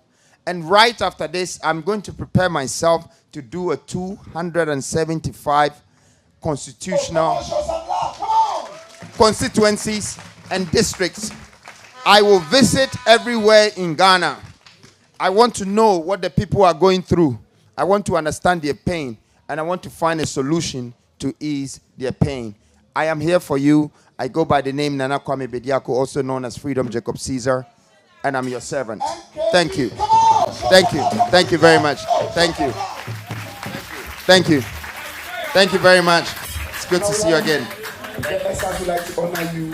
Speaker 5: And right after this, I'm going to prepare myself to do a 275 constitutional constituencies and districts. I will visit everywhere in Ghana. I want to know what the people are going through. I want to understand their pain. And I want to find a solution to ease their pain. I am here for you. I go by the name Nana Kwame Bediako, also known as Freedom Jacob Caesar. And I'm your servant. Thank you. Thank you. Thank you very much. Thank you. Thank you. Thank you very much. It's good to see you again.
Speaker 9: Yes, I would like to honor you